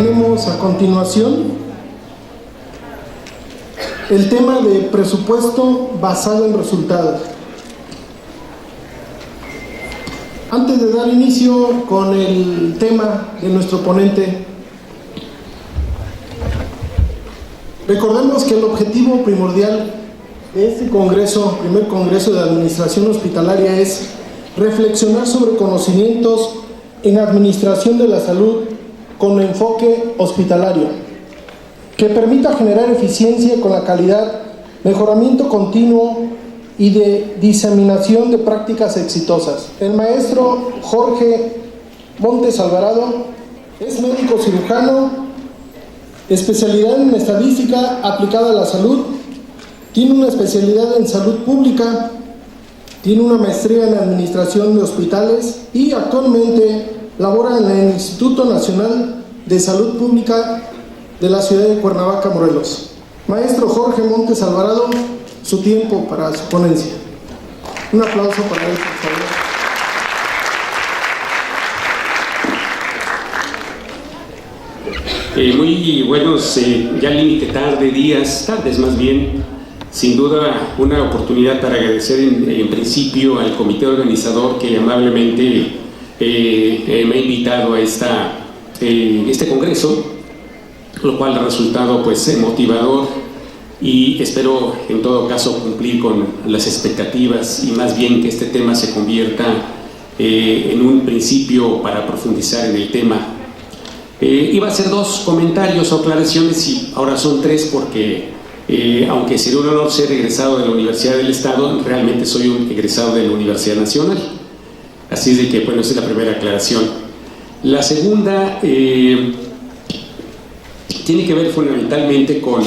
Tenemos a continuación el tema de presupuesto basado en resultados. Antes de dar inicio con el tema de nuestro ponente, recordemos que el objetivo primordial de este congreso, primer congreso de administración hospitalaria, es reflexionar sobre conocimientos en administración de la salud con enfoque hospitalario, que permita generar eficiencia con la calidad, mejoramiento continuo y de diseminación de prácticas exitosas. El maestro Jorge Montes Alvarado es médico cirujano, especialidad en estadística aplicada a la salud, tiene una especialidad en salud pública, tiene una maestría en administración de hospitales y actualmente labora en el Instituto Nacional de Salud Pública de la ciudad de Cuernavaca, Morelos. Maestro Jorge Montes Alvarado, su tiempo para su ponencia. Un aplauso para él, por favor. Muy buenos, ya límite tardes más bien. Sin duda una oportunidad para agradecer en principio al comité organizador que amablemente me ha invitado a este congreso, lo cual ha resultado pues motivador y espero en todo caso cumplir con las expectativas y más bien que este tema se convierta en un principio para profundizar en el tema. Iba a hacer 2 comentarios o aclaraciones y ahora son 3 porque aunque sería un honor ser egresado de la Universidad del Estado, realmente soy un egresado de la Universidad Nacional. Así es de que, bueno, esa es la primera aclaración. La segunda tiene que ver fundamentalmente con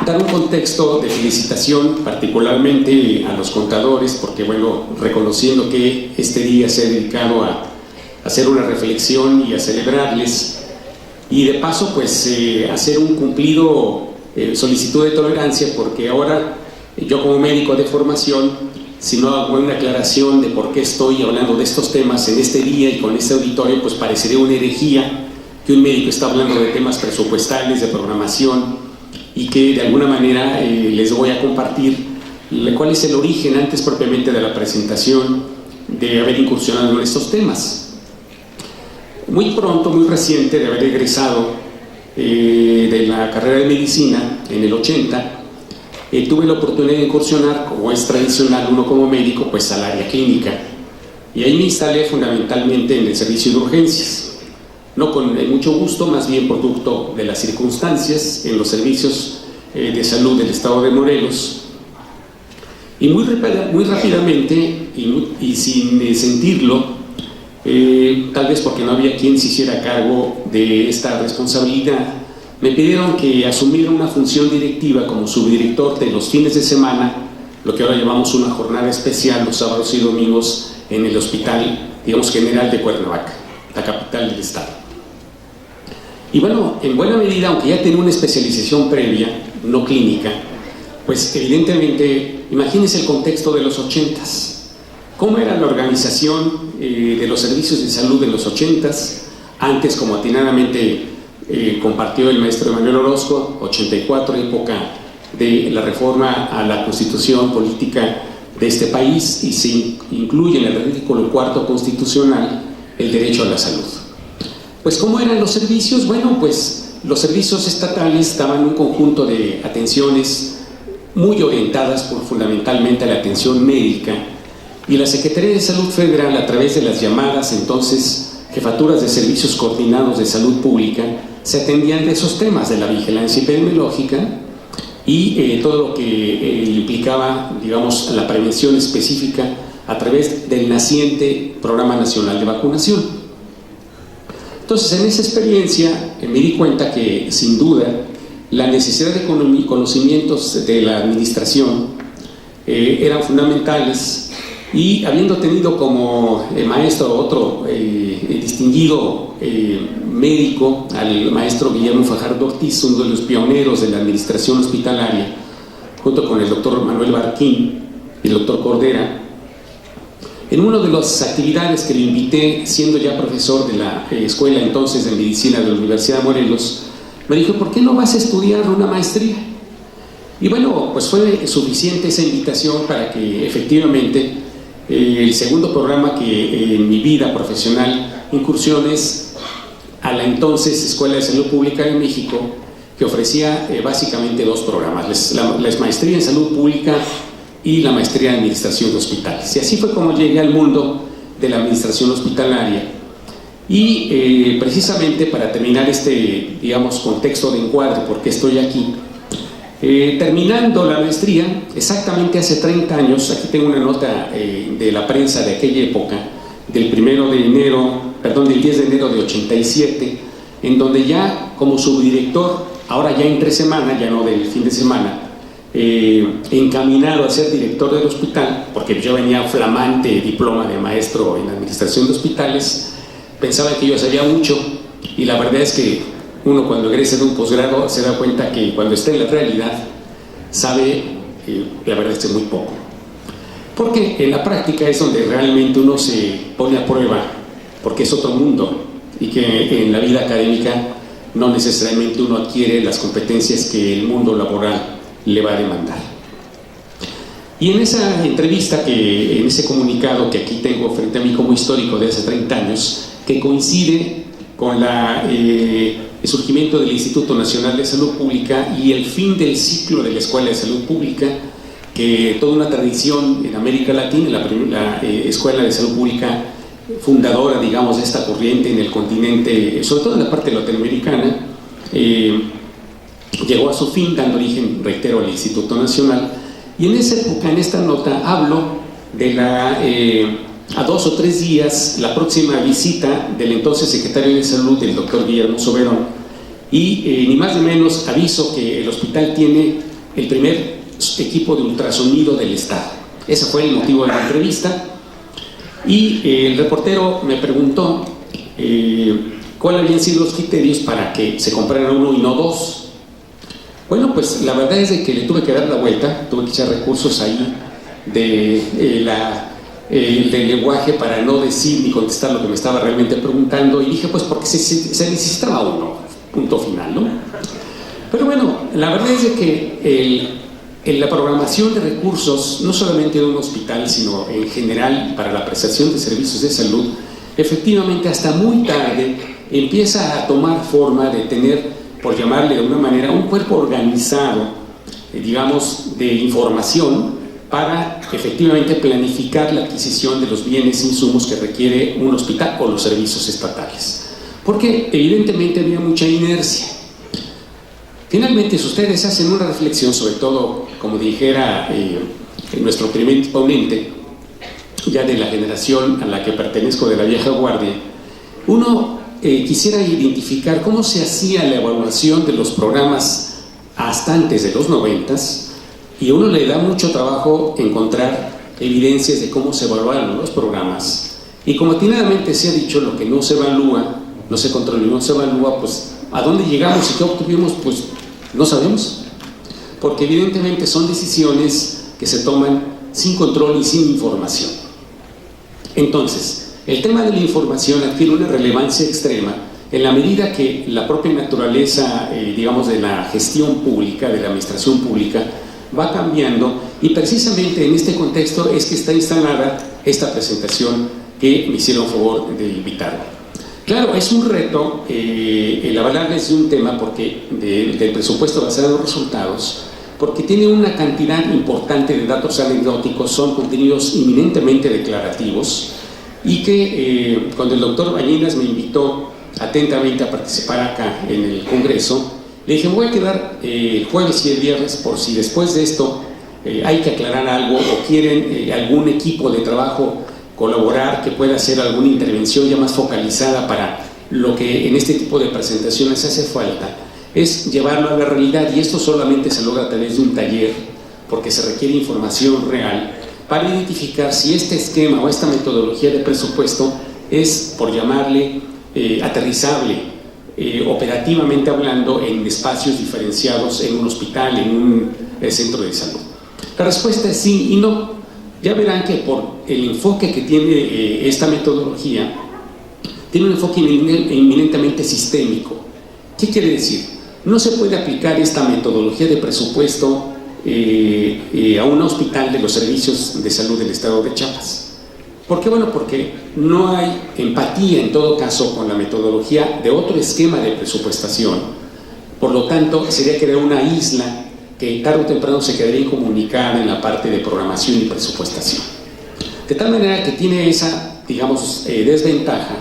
dar un contexto de felicitación particularmente a los contadores, porque, bueno, reconociendo que este día se ha dedicado a hacer una reflexión y a celebrarles, y de paso pues hacer un cumplido solicitud de tolerancia, porque ahora yo como médico de formación, si no hago una aclaración de por qué estoy hablando de estos temas en este día y con este auditorio, pues parecería una herejía que un médico está hablando de temas presupuestales, de programación, y que de alguna manera les voy a compartir cuál es el origen antes propiamente de la presentación de haber incursionado en estos temas. Muy pronto, muy reciente de haber egresado de la carrera de medicina en el 80, tuve la oportunidad de incursionar, como es tradicional uno como médico, pues al área clínica, y ahí me instalé fundamentalmente en el servicio de urgencias, no con mucho gusto, más bien producto de las circunstancias en los servicios de salud del estado de Morelos, y muy rápidamente y sin sentirlo, tal vez porque no había quien se hiciera cargo de esta responsabilidad, me pidieron que asumiera una función directiva como subdirector de los fines de semana, lo que ahora llamamos una jornada especial los sábados y domingos en el Hospital, digamos, General de Cuernavaca, la capital del estado. Y bueno, en buena medida, aunque ya tenía una especialización previa, no clínica, pues evidentemente, imagínense el contexto de los 80s. ¿Cómo era la organización de los servicios de salud en los 80s? Antes, como atinadamente compartió el maestro Emanuel Orozco, 84, época de la reforma a la constitución política de este país, y se incluye en el artículo 4 constitucional el derecho a la salud. Pues, ¿cómo eran los servicios? Bueno, pues los servicios estatales daban un conjunto de atenciones muy orientadas fundamentalmente a la atención médica, y la Secretaría de Salud Federal, a través de las llamadas entonces jefaturas de servicios coordinados de salud pública, se atendían de esos temas de la vigilancia epidemiológica y todo lo que implicaba, digamos, la prevención específica a través del naciente Programa Nacional de Vacunación. Entonces, en esa experiencia me di cuenta que, sin duda, la necesidad de conocimientos de la administración eran fundamentales. Y habiendo tenido como maestro otro distinguido médico, al maestro Guillermo Fajardo Ortiz, uno de los pioneros de la administración hospitalaria, junto con el doctor Manuel Barquín y el doctor Cordera, En una de las actividades que le invité, siendo ya profesor de la escuela entonces de medicina de la Universidad de Morelos, me dijo, ¿por qué no vas a estudiar una maestría? Y bueno, pues fue suficiente esa invitación para que efectivamente el segundo programa que en mi vida profesional incursiones a la entonces Escuela de Salud Pública de México, que ofrecía básicamente dos programas, la maestría en Salud Pública y la maestría en Administración de Hospitales. Y así fue como llegué al mundo de la administración hospitalaria. Y precisamente para terminar este, digamos, contexto de encuadre, porque estoy aquí, terminando la maestría, exactamente hace 30 años, aquí tengo una nota de la prensa de aquella época, del 10 de enero de 87, en donde ya como subdirector, ahora ya entre semana, ya no del fin de semana, encaminado a ser director del hospital, porque yo venía flamante diploma de maestro en administración de hospitales, pensaba que yo sabía mucho, y la verdad es que uno cuando egresa de un posgrado se da cuenta que cuando está en la realidad sabe, la verdad es que muy poco, porque en la práctica es donde realmente uno se pone a prueba, porque es otro mundo, y que en la vida académica no necesariamente uno adquiere las competencias que el mundo laboral le va a demandar. Y en esa entrevista, en ese comunicado que aquí tengo frente a mí como histórico de hace 30 años, que coincide con el surgimiento del Instituto Nacional de Salud Pública y el fin del ciclo de la Escuela de Salud Pública, que toda una tradición en América Latina, la Escuela de Salud Pública fundadora, digamos, de esta corriente en el continente, sobre todo en la parte latinoamericana, llegó a su fin, dando origen, reitero, al Instituto Nacional. Y en esa época, en esta nota, hablo de a 2 o 3 días, la próxima visita del entonces secretario de Salud, el doctor Guillermo Soberón, y ni más ni menos aviso que el hospital tiene el primer equipo de ultrasonido del Estado. Ese fue el motivo de la entrevista. Y el reportero me preguntó cuáles habían sido los criterios para que se compraran uno y no dos. Bueno, pues la verdad es de que le tuve que dar la vuelta, tuve que echar recursos ahí del lenguaje para no decir ni contestar lo que me estaba realmente preguntando, y dije, pues porque se necesitaba uno, punto final, ¿no? Pero bueno, la verdad es de que en la programación de recursos, no solamente de un hospital, sino en general para la prestación de servicios de salud, efectivamente hasta muy tarde empieza a tomar forma de tener, por llamarle de alguna manera, un cuerpo organizado, digamos, de información para efectivamente planificar la adquisición de los bienes e insumos que requiere un hospital o los servicios estatales. Porque evidentemente había mucha inercia. Finalmente, si ustedes hacen una reflexión, sobre todo, como dijera nuestro primer ponente, ya de la generación a la que pertenezco, de la vieja guardia, uno quisiera identificar cómo se hacía la evaluación de los programas hasta antes de los 90s, y a uno le da mucho trabajo encontrar evidencias de cómo se evaluaron los programas, y como atinadamente se ha dicho, lo que no se evalúa, no se controla y no se evalúa, pues ¿a dónde llegamos y qué obtuvimos? Pues no sabemos, porque evidentemente son decisiones que se toman sin control y sin información. Entonces, el tema de la información adquiere una relevancia extrema en la medida que la propia naturaleza, digamos, de la gestión pública, de la administración pública, va cambiando, y precisamente en este contexto es que está instalada esta presentación que me hicieron favor de invitarme. Claro, es un reto el hablarles de un tema del presupuesto basado en los resultados, porque tiene una cantidad importante de datos anecdóticos, son contenidos eminentemente declarativos, y que cuando el doctor Bañinas me invitó atentamente a participar acá en el Congreso, le dije, me voy a quedar el jueves y el viernes por si después de esto hay que aclarar algo o quieren algún equipo de trabajo colaborar, que pueda hacer alguna intervención ya más focalizada para lo que en este tipo de presentaciones hace falta, es llevarlo a la realidad, y esto solamente se logra a través de un taller, porque se requiere información real para identificar si este esquema o esta metodología de presupuesto es, por llamarle, aterrizable, operativamente hablando, en espacios diferenciados, en un hospital, en un centro de salud. La respuesta es sí y no. ya verán que por el enfoque que tiene esta metodología, tiene un enfoque eminentemente sistémico. ¿Qué quiere decir? No se puede aplicar esta metodología de presupuesto a un hospital de los servicios de salud del estado de Chiapas. ¿Por qué? Bueno, porque no hay empatía en todo caso con la metodología de otro esquema de presupuestación. Por lo tanto, sería crear una isla que tarde o temprano se quedaría incomunicada en la parte de programación y presupuestación. De tal manera que tiene esa, digamos, desventaja,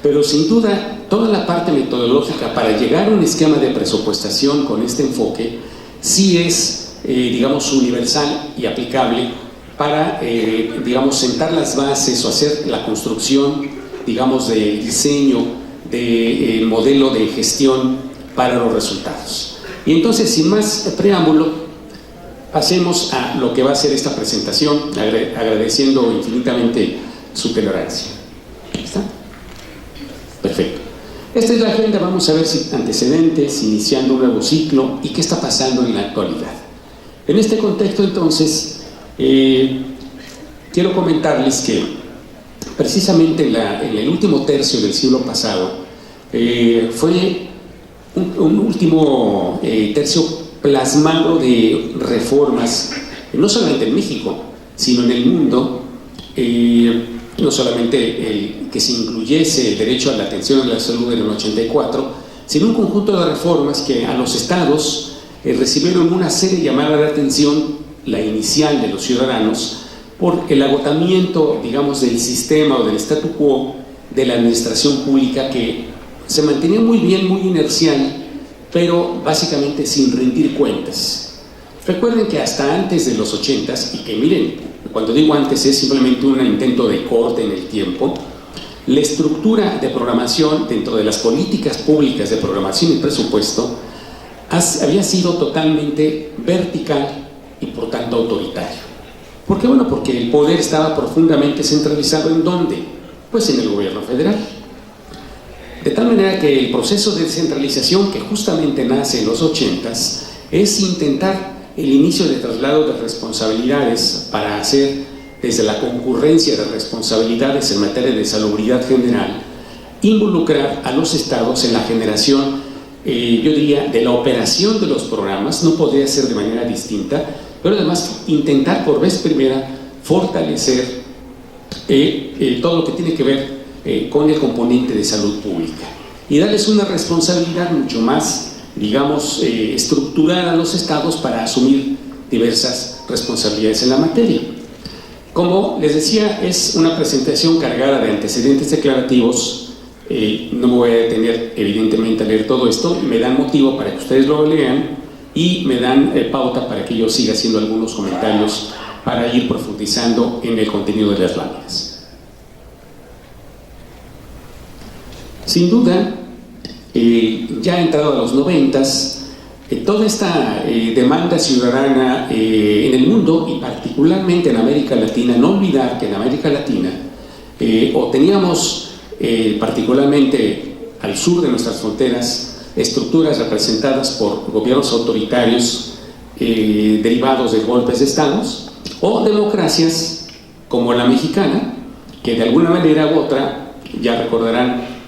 pero sin duda toda la parte metodológica para llegar a un esquema de presupuestación con este enfoque sí es, digamos, universal y aplicable para, digamos, sentar las bases o hacer la construcción, digamos, del diseño del modelo de gestión para los resultados. Y entonces, sin más preámbulo, pasemos a lo que va a ser esta presentación, agradeciendo infinitamente su tolerancia. ¿Está? Perfecto. Esta es la agenda. Vamos a ver si antecedentes, iniciando un nuevo ciclo y qué está pasando en la actualidad. En este contexto, entonces, quiero comentarles que precisamente en el último tercio del siglo pasado fue un último tercio plasmado de reformas, no solamente en México, sino en el mundo. No solamente que se incluyese el derecho a la atención a la salud en el 84, sino un conjunto de reformas que a los estados recibieron una serie llamada de atención, la inicial de los ciudadanos, por el agotamiento, digamos, del sistema o del statu quo de la administración pública, que se mantenía muy bien, muy inercial, pero básicamente sin rendir cuentas. Recuerden que hasta antes de los 80s, y que miren, cuando digo antes es simplemente un intento de corte en el tiempo, la estructura de programación dentro de las políticas públicas de programación y presupuesto había sido totalmente vertical y por tanto autoritario. ¿Por qué? Bueno, porque el poder estaba profundamente centralizado. ¿En dónde? Pues en el gobierno federal. De tal manera que el proceso de descentralización que justamente nace en los 80s es intentar el inicio de traslado de responsabilidades para hacer desde la concurrencia de responsabilidades en materia de salubridad general, involucrar a los estados en la generación, yo diría, de la operación de los programas. No podría ser de manera distinta, pero además intentar por vez primera fortalecer todo lo que tiene que ver con el componente de salud pública y darles una responsabilidad mucho más, digamos, estructurar a los estados para asumir diversas responsabilidades en la materia. Como les decía, es una presentación cargada de antecedentes declarativos. No me voy a detener evidentemente a leer todo esto, me dan motivo para que ustedes lo lean y me dan pauta para que yo siga haciendo algunos comentarios para ir profundizando en el contenido de las láminas. Sin duda, ya entrado a los 90s, toda esta demanda ciudadana en el mundo y particularmente en América Latina, no olvidar que en América Latina o teníamos particularmente al sur de nuestras fronteras estructuras representadas por gobiernos autoritarios derivados de golpes de estados, o democracias como la mexicana, que de alguna manera u otra, ya recordarán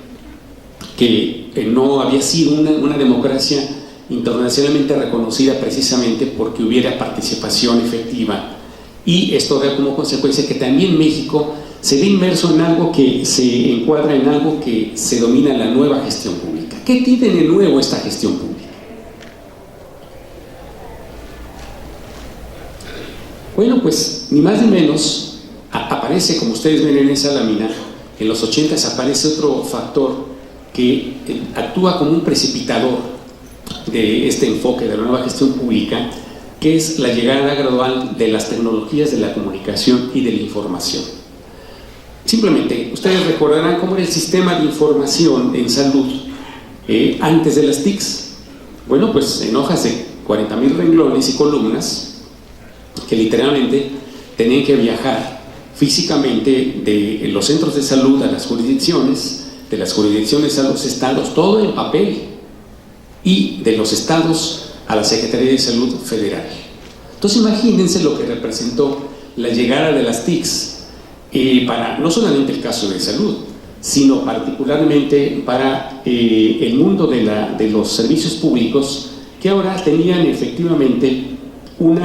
que no había sido una democracia internacionalmente reconocida precisamente porque hubiera participación efectiva, y esto da como consecuencia que también México se ve inmerso en algo que se encuadra en algo que se denomina la nueva gestión pública. ¿Qué tiene de nuevo esta gestión pública? Bueno, pues ni más ni menos aparece, como ustedes ven en esa lámina, en los 80s aparece otro factor que actúa como un precipitador de este enfoque de la nueva gestión pública, que es la llegada gradual de las tecnologías de la comunicación y de la información. Simplemente, ustedes recordarán cómo era el sistema de información en salud antes de las TICs. Bueno, pues en hojas de 40,000 renglones y columnas que literalmente tenían que viajar físicamente de los centros de salud a las jurisdicciones, de las jurisdicciones a los estados, todo en papel, y de los estados a la Secretaría de Salud Federal. Entonces imagínense lo que representó la llegada de las TICs para no solamente el caso de salud, sino particularmente para el mundo de los servicios públicos, que ahora tenían efectivamente un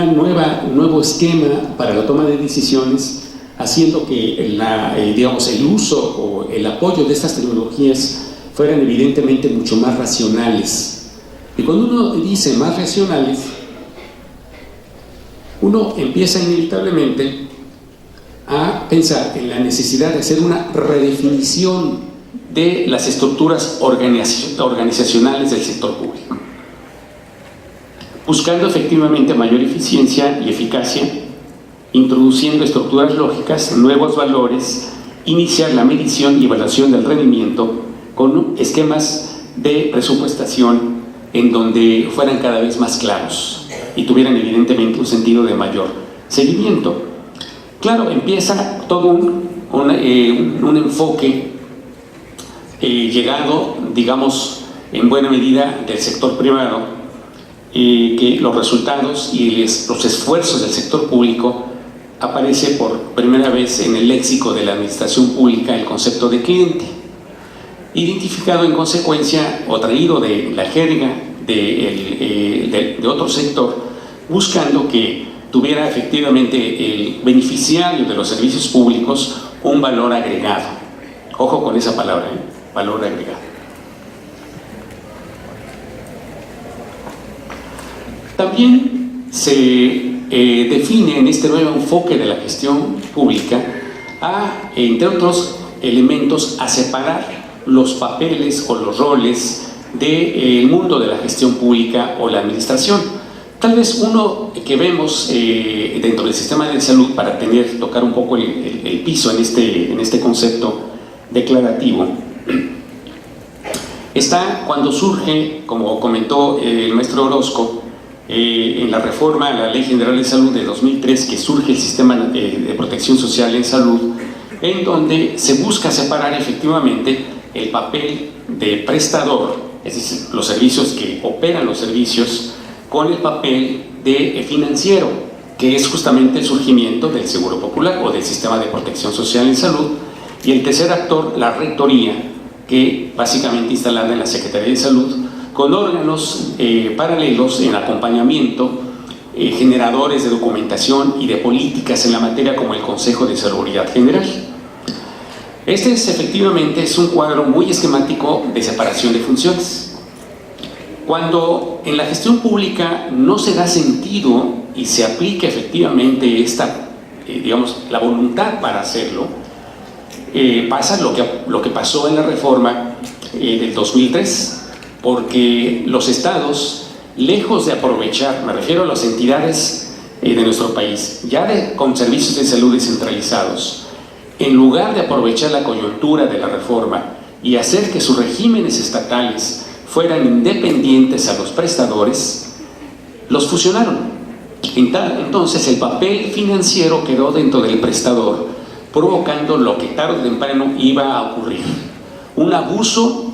nuevo esquema para la toma de decisiones, haciendo que el uso o el apoyo de estas tecnologías fueran evidentemente mucho más racionales. Y cuando uno dice más racionales, uno empieza inevitablemente a pensar en la necesidad de hacer una redefinición de las estructuras organizacionales del sector público, buscando efectivamente mayor eficiencia y eficacia, introduciendo estructuras lógicas, nuevos valores, iniciar la medición y evaluación del rendimiento con esquemas de presupuestación en donde fueran cada vez más claros y tuvieran evidentemente un sentido de mayor seguimiento. Claro, empieza todo un enfoque llegado, digamos, en buena medida del sector privado, que los resultados y los esfuerzos del sector público aparece por primera vez en el léxico de la administración pública el concepto de cliente, identificado en consecuencia o traído de la jerga de otro sector, buscando que tuviera efectivamente el beneficiario de los servicios públicos un valor agregado. Ojo con esa palabra, valor agregado. También se define en este nuevo enfoque de la gestión pública entre otros elementos, a separar los papeles o los roles del mundo de la gestión pública o la administración. Tal vez uno que vemos dentro del sistema de salud, para tocar un poco el piso en este concepto declarativo, está cuando surge, como comentó el maestro Orozco, en la reforma a la Ley General de Salud de 2003, que surge el sistema de protección social en salud, en donde se busca separar efectivamente el papel de prestador, es decir, los servicios que operan los servicios, con el papel de financiero, que es justamente el surgimiento del Seguro Popular o del sistema de protección social en salud, y el tercer actor, la rectoría, que básicamente instalada en la Secretaría de Salud, con órganos paralelos en acompañamiento, generadores de documentación y de políticas en la materia, como el Consejo de Seguridad General. Efectivamente es un cuadro muy esquemático de separación de funciones. Cuando en la gestión pública no se da sentido y se aplica efectivamente la voluntad para hacerlo, pasa lo que pasó en la reforma del 2003, porque los estados, lejos de aprovechar, me refiero a las entidades de nuestro país, con servicios de salud descentralizados, en lugar de aprovechar la coyuntura de la reforma y hacer que sus regímenes estatales fueran independientes a los prestadores, los fusionaron. Entonces el papel financiero quedó dentro del prestador, provocando lo que tarde o temprano iba a ocurrir: un abuso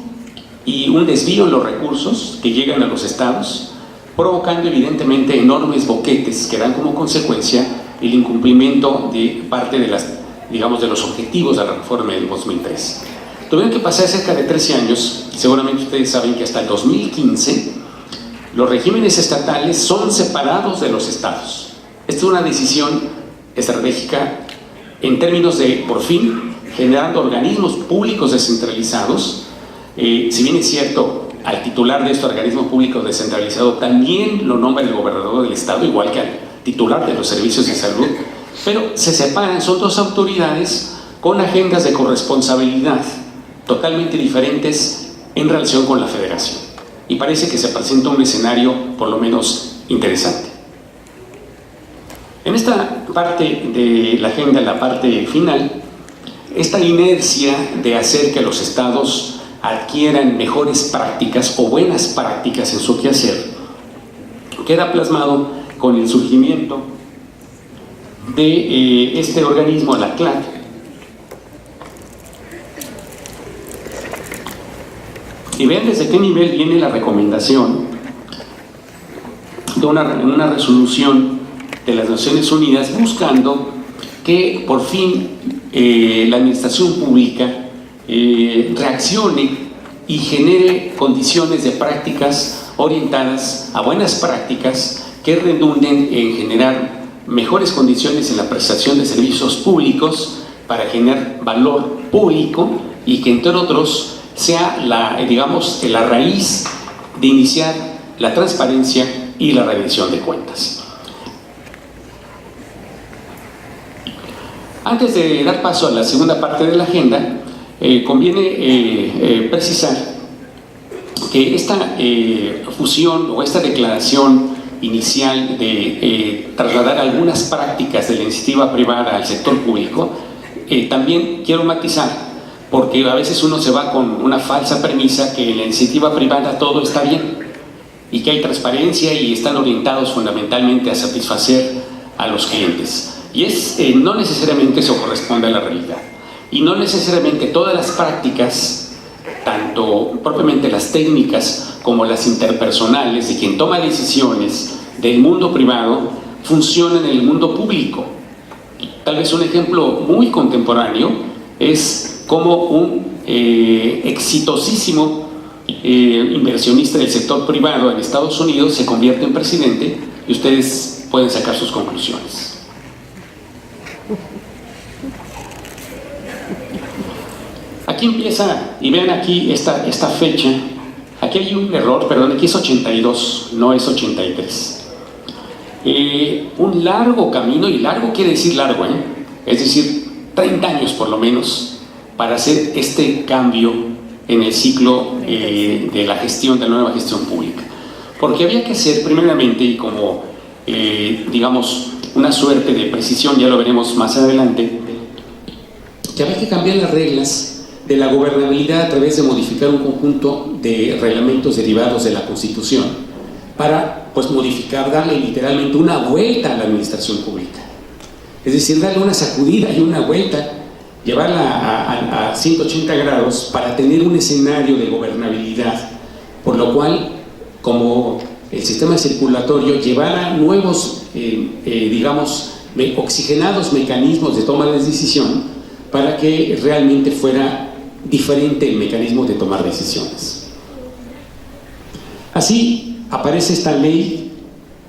y un desvío en los recursos que llegan a los estados, provocando evidentemente enormes boquetes que dan como consecuencia el incumplimiento de parte de los objetivos de la reforma del 2003. Tuvieron que pasar cerca de 13 años. Seguramente ustedes saben que hasta el 2015 los regímenes estatales son separados de los estados. Esta es una decisión estratégica en términos de, por fin, generando organismos públicos descentralizados. Si bien es cierto, al titular de este organismo público descentralizado también lo nombra el gobernador del estado, igual que al titular de los servicios de salud, pero se separan, son dos autoridades con agendas de corresponsabilidad totalmente diferentes en relación con la federación, y parece que se presenta un escenario por lo menos interesante. En esta parte de la agenda, en la parte final, esta inercia de hacer que los estados adquieran mejores prácticas o buenas prácticas en su quehacer queda plasmado con el surgimiento de este organismo, la CLAC, y vean desde qué nivel viene la recomendación de una resolución de las Naciones Unidas buscando que por fin la administración pública reaccione y genere condiciones de prácticas orientadas a buenas prácticas que redunden en generar mejores condiciones en la prestación de servicios públicos para generar valor público y que, entre otros, sea la raíz de iniciar la transparencia y la rendición de cuentas. Antes de dar paso a la segunda parte de la agenda, conviene precisar que esta fusión o esta declaración inicial de trasladar algunas prácticas de la iniciativa privada al sector público, también quiero matizar, porque a veces uno se va con una falsa premisa que en la iniciativa privada todo está bien y que hay transparencia y están orientados fundamentalmente a satisfacer a los clientes. Y no necesariamente eso corresponde a la realidad. Y no necesariamente todas las prácticas, tanto propiamente las técnicas como las interpersonales de quien toma decisiones del mundo privado, funcionan en el mundo público. Tal vez un ejemplo muy contemporáneo es como un exitosísimo inversionista del sector privado en Estados Unidos se convierte en presidente, y ustedes pueden sacar sus conclusiones. Aquí empieza, y vean aquí esta fecha, aquí hay un error, perdón, aquí es 82, no es 83. Un largo camino, y largo quiere decir largo, es decir, 30 años por lo menos, para hacer este cambio en el ciclo de la gestión, de la nueva gestión pública. Porque había que hacer, primeramente, y como, digamos, una suerte de precisión, ya lo veremos más adelante, que había que cambiar las reglas de la gobernabilidad a través de modificar un conjunto de reglamentos derivados de la Constitución para, pues, modificar, darle literalmente una vuelta a la administración pública. Es decir, darle una sacudida y una vuelta, llevarla a 180 grados para tener un escenario de gobernabilidad, por lo cual, como el sistema circulatorio llevara nuevos, digamos, oxigenados mecanismos de toma de decisión para que realmente fuera diferente el mecanismo de tomar decisiones. Así aparece esta ley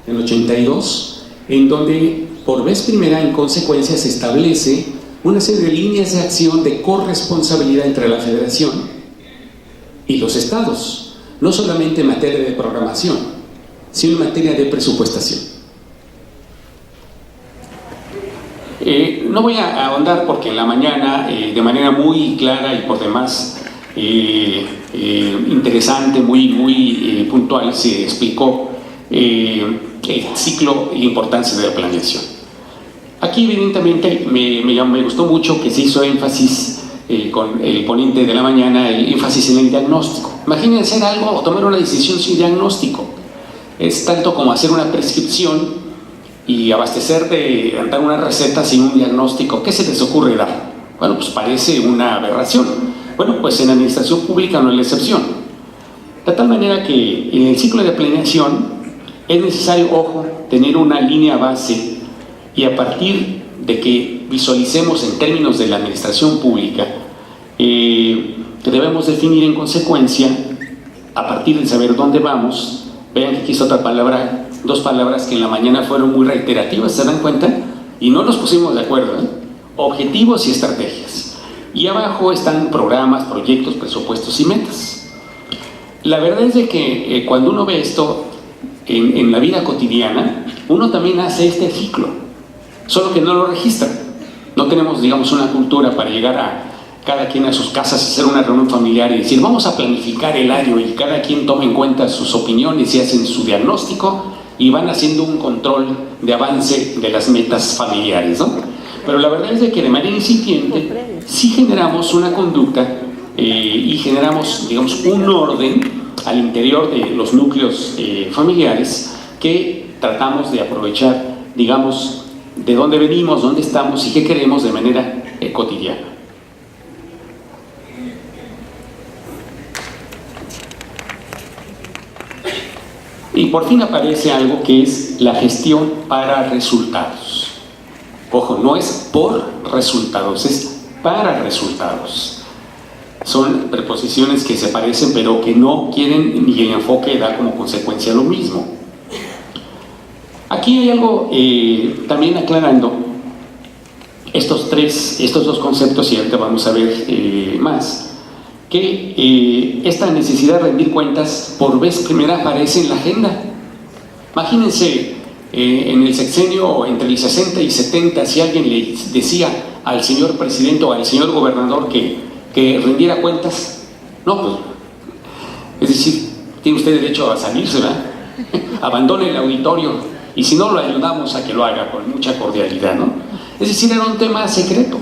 en 82, en donde por vez primera en consecuencia se establece una serie de líneas de acción de corresponsabilidad entre la Federación y los estados, no solamente en materia de programación, sino en materia de presupuestación. No voy a ahondar porque en la mañana, de manera muy clara y por demás interesante, muy puntual, se explicó el ciclo y la importancia de la planeación. Aquí evidentemente me gustó mucho que se hizo énfasis con el ponente de la mañana, el énfasis en el diagnóstico. Imagínense hacer algo o tomar una decisión sin diagnóstico. Es tanto como hacer una prescripción y abastecer de dar una receta sin un diagnóstico. ¿Qué se les ocurre dar? Bueno, pues parece una aberración. Bueno, pues en la administración pública no es la excepción. De tal manera que en el ciclo de planeación es necesario, ojo, tener una línea base, y a partir de que visualicemos en términos de la administración pública, debemos definir en consecuencia, a partir de saber dónde vamos. Vean que aquí es otra palabra, dos palabras que en la mañana fueron muy reiterativas, ¿se dan cuenta? Y no nos pusimos de acuerdo, objetivos y estrategias. Y abajo están programas, proyectos, presupuestos y metas. La verdad es de que cuando uno ve esto en la vida cotidiana, uno también hace este ciclo, solo que no lo registra. No tenemos, digamos, una cultura para llegar a cada quien a sus casas, hacer una reunión familiar y decir, vamos a planificar el año, y cada quien toma en cuenta sus opiniones y hacen su diagnóstico y van haciendo un control de avance de las metas familiares, ¿no? Pero la verdad es de que de manera incipiente sí generamos una conducta y generamos, digamos, un orden al interior de los núcleos familiares que tratamos de aprovechar, digamos, de dónde venimos, dónde estamos y qué queremos de manera cotidiana. Y por fin aparece algo que es la gestión para resultados. Ojo, no es por resultados, es para resultados. Son preposiciones que se parecen pero que no quieren, ni el enfoque da como consecuencia lo mismo. Aquí hay algo también aclarando estos dos conceptos, y ahorita vamos a ver más, que esta necesidad de rendir cuentas por vez primera aparece en la agenda. Imagínense, en el sexenio entre el 60 y 70, si alguien le decía al señor presidente o al señor gobernador que rindiera cuentas, no, pues, es decir, tiene usted derecho a salirse, ¿verdad? Abandone el auditorio, y si no, lo ayudamos a que lo haga con mucha cordialidad, ¿no? Es decir, era un tema secreto,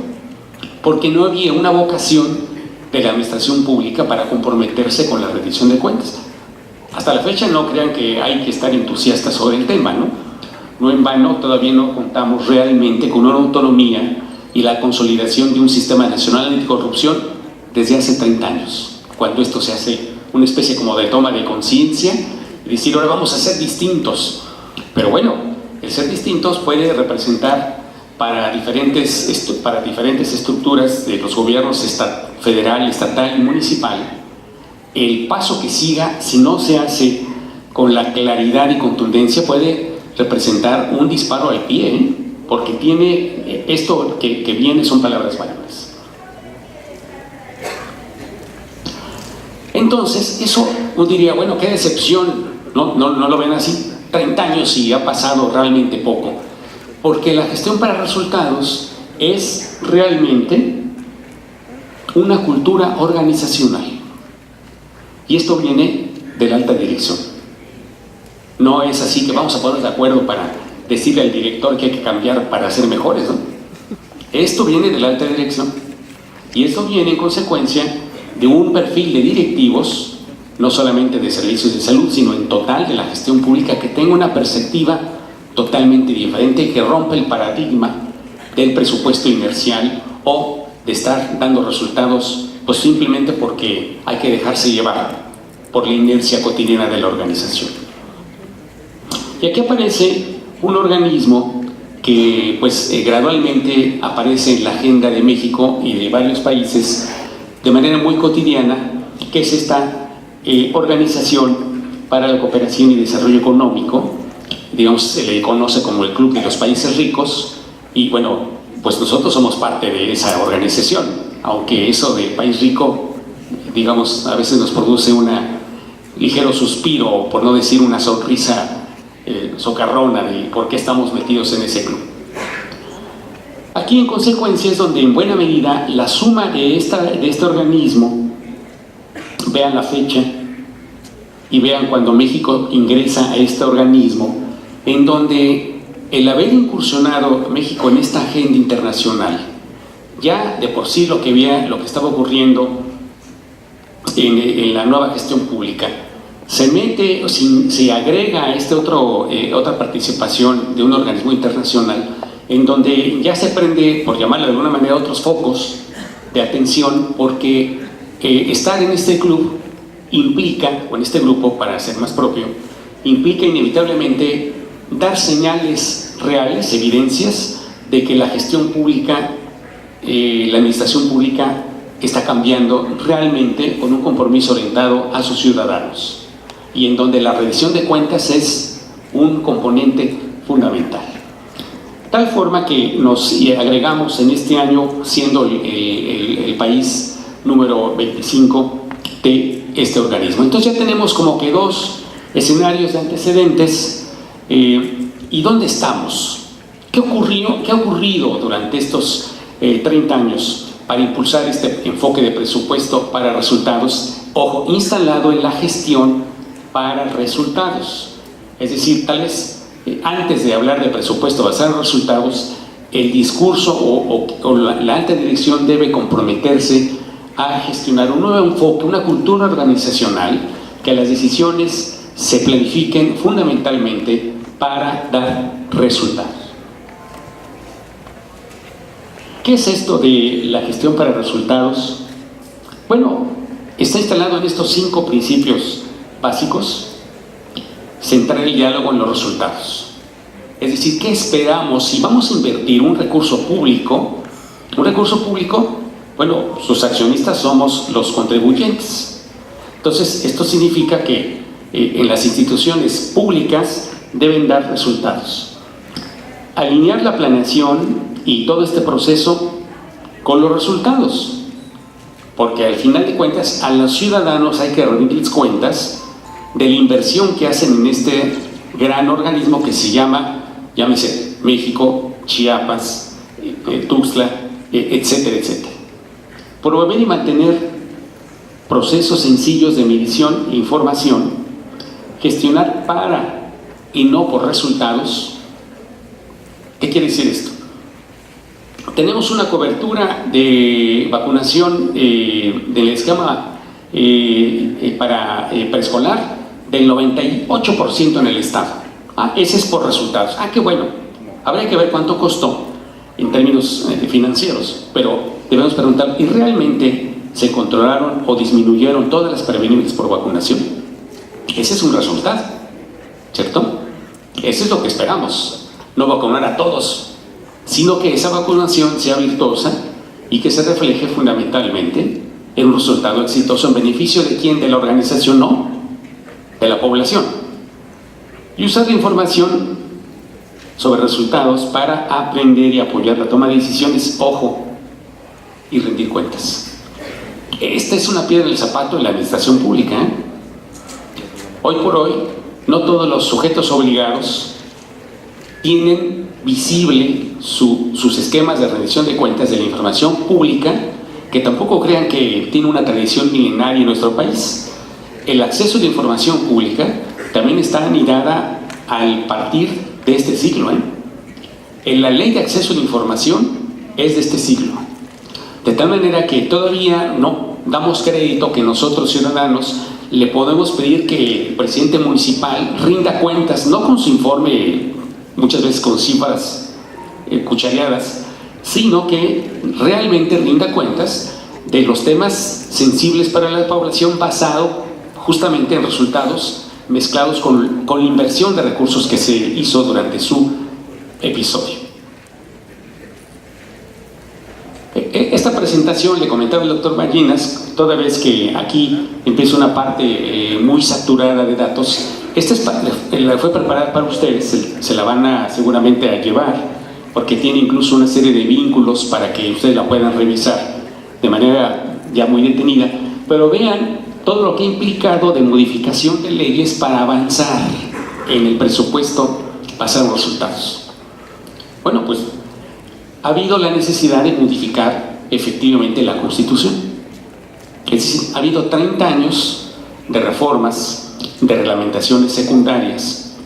porque no había una vocación de la administración pública para comprometerse con la rendición de cuentas. Hasta la fecha no crean que hay que estar entusiastas sobre el tema, ¿no? No en vano todavía no contamos realmente con una autonomía y la consolidación de un sistema nacional anticorrupción desde hace 30 años, cuando esto se hace una especie como de toma de conciencia y decir, ahora vamos a ser distintos. Pero bueno, el ser distintos puede representar para diferentes estructuras de los gobiernos federal, estatal y municipal, el paso que siga, si no se hace con la claridad y contundencia, puede representar un disparo al pie, ¿eh? Porque tiene esto que viene son palabras mayores. Entonces, eso uno diría, bueno, qué decepción, no lo ven así. 30 años y ha pasado realmente poco, porque la gestión para resultados es realmente una cultura organizacional, y esto viene de la alta dirección. No es así que vamos a ponernos de acuerdo para decirle al director que hay que cambiar para ser mejores, ¿no? Esto viene de la alta dirección, y esto viene en consecuencia de un perfil de directivos, no solamente de servicios de salud, sino en total de la gestión pública, que tenga una perspectiva totalmente diferente, que rompe el paradigma del presupuesto inercial o de estar dando resultados pues simplemente porque hay que dejarse llevar por la inercia cotidiana de la organización. Y aquí aparece un organismo que pues gradualmente aparece en la agenda de México y de varios países de manera muy cotidiana, que es esta Organización para la Cooperación y Desarrollo Económico, digamos, se le conoce como el Club de los Países Ricos, y bueno, pues nosotros somos parte de esa organización, aunque eso de país rico, digamos, a veces nos produce un ligero suspiro, por no decir una sonrisa socarrona de por qué estamos metidos en ese club. Aquí, en consecuencia, es donde en buena medida la suma de este organismo, vean la fecha y vean cuando México ingresa a este organismo, en donde el haber incursionado México en esta agenda internacional, ya de por sí lo que estaba ocurriendo en la nueva gestión pública, se agrega a otra participación de un organismo internacional, en donde ya se prende, por llamarlo de alguna manera, otros focos de atención, porque estar en este club implica, o en este grupo para ser más propio, implica inevitablemente dar señales reales, evidencias de que la gestión pública, la administración pública está cambiando realmente con un compromiso orientado a sus ciudadanos, y en donde la rendición de cuentas es un componente fundamental. Tal forma que nos agregamos en este año, siendo el país número 25 de este organismo. Entonces ya tenemos como que dos escenarios de antecedentes. ¿Y dónde estamos? ¿Qué ha ocurrido durante estos 30 años para impulsar este enfoque de presupuesto para resultados? Ojo, instalado en la gestión para resultados. Es decir, tal vez antes de hablar de presupuesto basado en resultados, el discurso o la alta dirección debe comprometerse a gestionar un nuevo enfoque, una cultura organizacional, que las decisiones se planifiquen fundamentalmente para dar resultados. ¿Qué es esto de la gestión para resultados? Bueno, está instalado en estos 5 principios básicos: centrar el diálogo en los resultados. Es decir, ¿qué esperamos? Si vamos a invertir un recurso público, bueno, sus accionistas somos los contribuyentes. Entonces, esto significa que en las instituciones públicas deben dar resultados. Alinear la planeación y todo este proceso con los resultados, porque al final de cuentas a los ciudadanos hay que rendirles cuentas de la inversión que hacen en este gran organismo que se llama, llámese México, Chiapas, Tuxtla, etcétera, etcétera. Promover y mantener procesos sencillos de medición e información, gestionar para y no por resultados. ¿Qué quiere decir esto? Tenemos una cobertura de vacunación del esquema para preescolar del 98% en el estado. Ese es por resultados. Qué bueno. Habría que ver cuánto costó en términos financieros, pero debemos preguntar, ¿y realmente se controlaron o disminuyeron todas las prevenibles por vacunación? Ese es un resultado, ¿cierto? Eso es lo que esperamos. No vacunar a todos, sino que esa vacunación sea virtuosa y que se refleje fundamentalmente en un resultado exitoso en beneficio de quién, de la organización, no, de la población. Y usar la información sobre resultados para aprender y apoyar la toma de decisiones, ojo, y rendir cuentas. Esta es una piedra del zapato en la administración pública. Hoy por hoy, no todos los sujetos obligados tienen visible sus esquemas de rendición de cuentas de la información pública, que tampoco crean que tiene una tradición milenaria en nuestro país. El acceso a la información pública también está anidada al partir de este siglo. En la ley de acceso a la información es de este siglo, de tal manera que todavía no damos crédito que nosotros ciudadanos le podemos pedir que el presidente municipal rinda cuentas, no con su informe, muchas veces con cifras cuchareadas, sino que realmente rinda cuentas de los temas sensibles para la población basado justamente en resultados mezclados con la inversión de recursos que se hizo durante su episodio. Esta presentación, le comentaba el doctor Ballinas, toda vez que aquí empieza una parte muy saturada de datos, esta fue preparada para ustedes, se la van a seguramente a llevar, porque tiene incluso una serie de vínculos para que ustedes la puedan revisar de manera ya muy detenida, pero vean todo lo que ha implicado de modificación de leyes para avanzar en el presupuesto, pasar los resultados. Bueno, pues ha habido la necesidad de modificar efectivamente la Constitución. Es decir, ha habido 30 años de reformas, de reglamentaciones secundarias,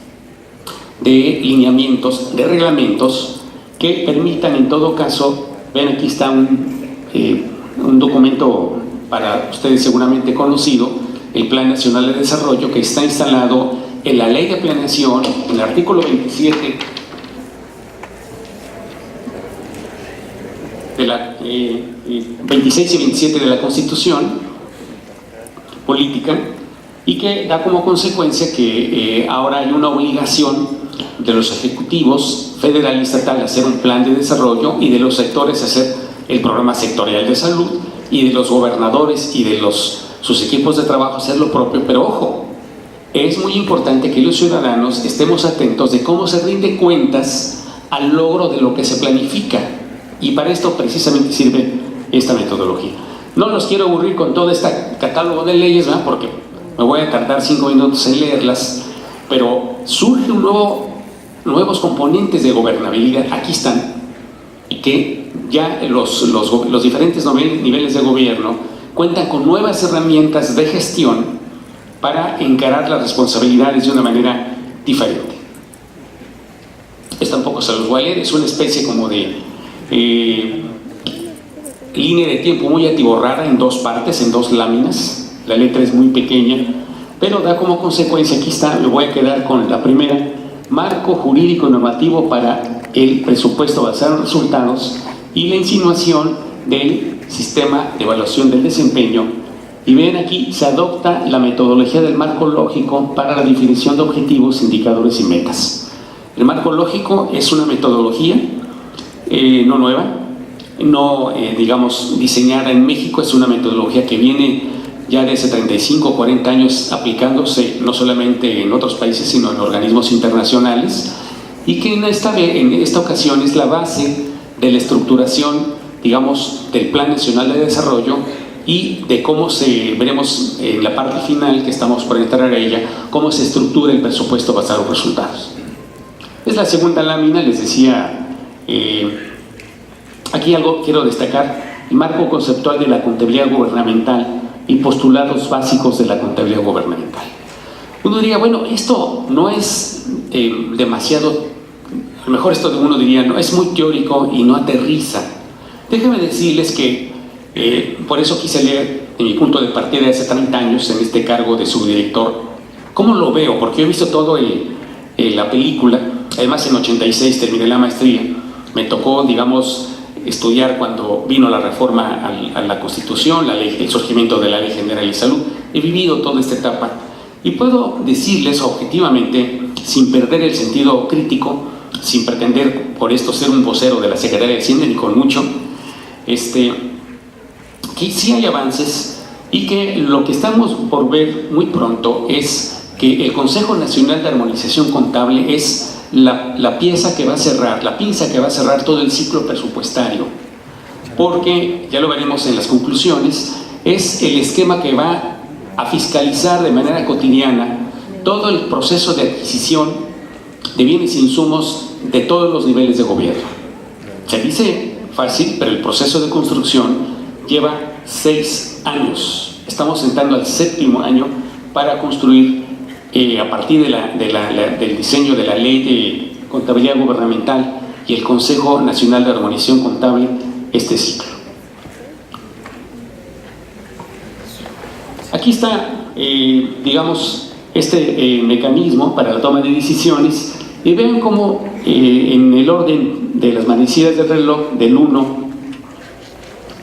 de lineamientos, de reglamentos que permitan en todo caso, ven aquí está un documento para ustedes seguramente conocido, el Plan Nacional de Desarrollo, que está instalado en la Ley de Planeación, en el artículo 27 de la 26 y 27 de la Constitución Política, y que da como consecuencia que ahora hay una obligación de los ejecutivos federal y estatal a hacer un plan de desarrollo, y de los sectores a hacer el programa sectorial de salud, y de los gobernadores y de sus equipos de trabajo hacer lo propio. Pero ojo, es muy importante que los ciudadanos estemos atentos de cómo se rinde cuentas al logro de lo que se planifica, y para esto precisamente sirve esta metodología. No los quiero aburrir con todo este catálogo de leyes, ¿verdad?, porque me voy a tardar 5 minutos en leerlas, pero surgen nuevos componentes de gobernabilidad. Aquí están, que ya los diferentes niveles de gobierno cuentan con nuevas herramientas de gestión para encarar las responsabilidades de una manera diferente. Esto tampoco se los voy a leer, es una especie como de línea de tiempo muy atiborrada en 2 partes, en 2 láminas. La letra es muy pequeña, pero da como consecuencia, aquí está, me voy a quedar con la primera: marco jurídico y normativo para el presupuesto basado en resultados y la insinuación del sistema de evaluación del desempeño. Y ven aquí, se adopta la metodología del marco lógico para la definición de objetivos, indicadores y metas. El marco lógico es una metodología no nueva, no digamos diseñada en México, es una metodología que viene ya de hace 35 o 40 años aplicándose no solamente en otros países sino en organismos internacionales, y que en esta ocasión es la base de la estructuración, digamos, del Plan Nacional de Desarrollo y de cómo veremos en la parte final, que estamos por entrar a ella, cómo se estructura el presupuesto basado en resultados. Es la segunda lámina, les decía, aquí algo quiero destacar: el marco conceptual de la contabilidad gubernamental y postulados básicos de la contabilidad gubernamental. Uno diría, bueno, esto no es demasiado, a lo mejor esto uno diría, no, es muy teórico y no aterriza. Déjenme decirles que por eso quise leer, en mi punto de partida de hace 30 años, en este cargo de subdirector, cómo lo veo, porque yo he visto todo la película. Además, en 86 terminé la maestría, me tocó, digamos, estudiar cuando vino la reforma a la Constitución, el surgimiento de la Ley General de Salud. He vivido toda esta etapa y puedo decirles objetivamente, sin perder el sentido crítico, sin pretender por esto ser un vocero de la Secretaría de Hacienda, ni con mucho, que sí hay avances y que lo que estamos por ver muy pronto es que el Consejo Nacional de Armonización Contable es la pieza que va a cerrar, la pinza que va a cerrar todo el ciclo presupuestario, porque, ya lo veremos en las conclusiones, es el esquema que va a fiscalizar de manera cotidiana todo el proceso de adquisición de bienes e insumos de todos los niveles de gobierno. Se dice fácil, pero el proceso de construcción lleva 6 años. Estamos entrando al 7º año para construir, a partir del diseño de la Ley de Contabilidad Gubernamental y el Consejo Nacional de Armonización Contable, este ciclo. Aquí está, digamos, este mecanismo para la toma de decisiones, y vean cómo en el orden de las manecillas del reloj, del 1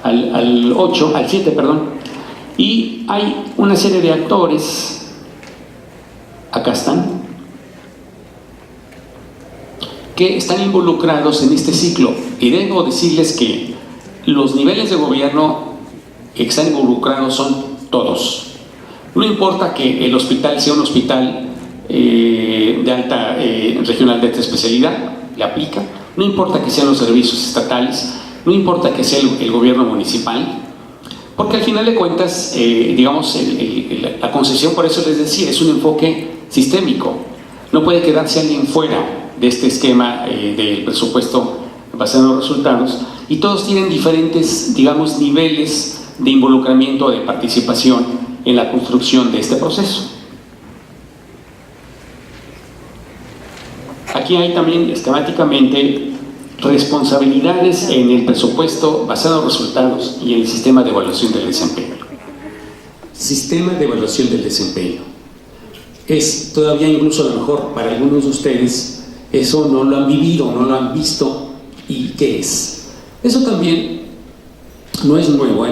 al 7, y hay una serie de actores. Acá están, que están involucrados en este ciclo, y debo decirles que los niveles de gobierno que están involucrados son todos. No importa que el hospital sea un hospital de alta regional de alta especialidad, le aplica. No importa que sean los servicios estatales, no importa que sea el gobierno municipal, porque al final de cuentas, digamos, la concesión, por eso les decía, es un enfoque sistémico. No puede quedarse alguien fuera de este esquema del presupuesto basado en los resultados, y todos tienen diferentes, digamos, niveles de involucramiento, de participación en la construcción de este proceso. Aquí hay también esquemáticamente responsabilidades en el presupuesto basado en resultados y en el sistema de evaluación del desempeño. Sistema de evaluación del desempeño. Es todavía, incluso a lo mejor para algunos de ustedes, eso no lo han vivido, no lo han visto. ¿Y qué es? Eso también no es nuevo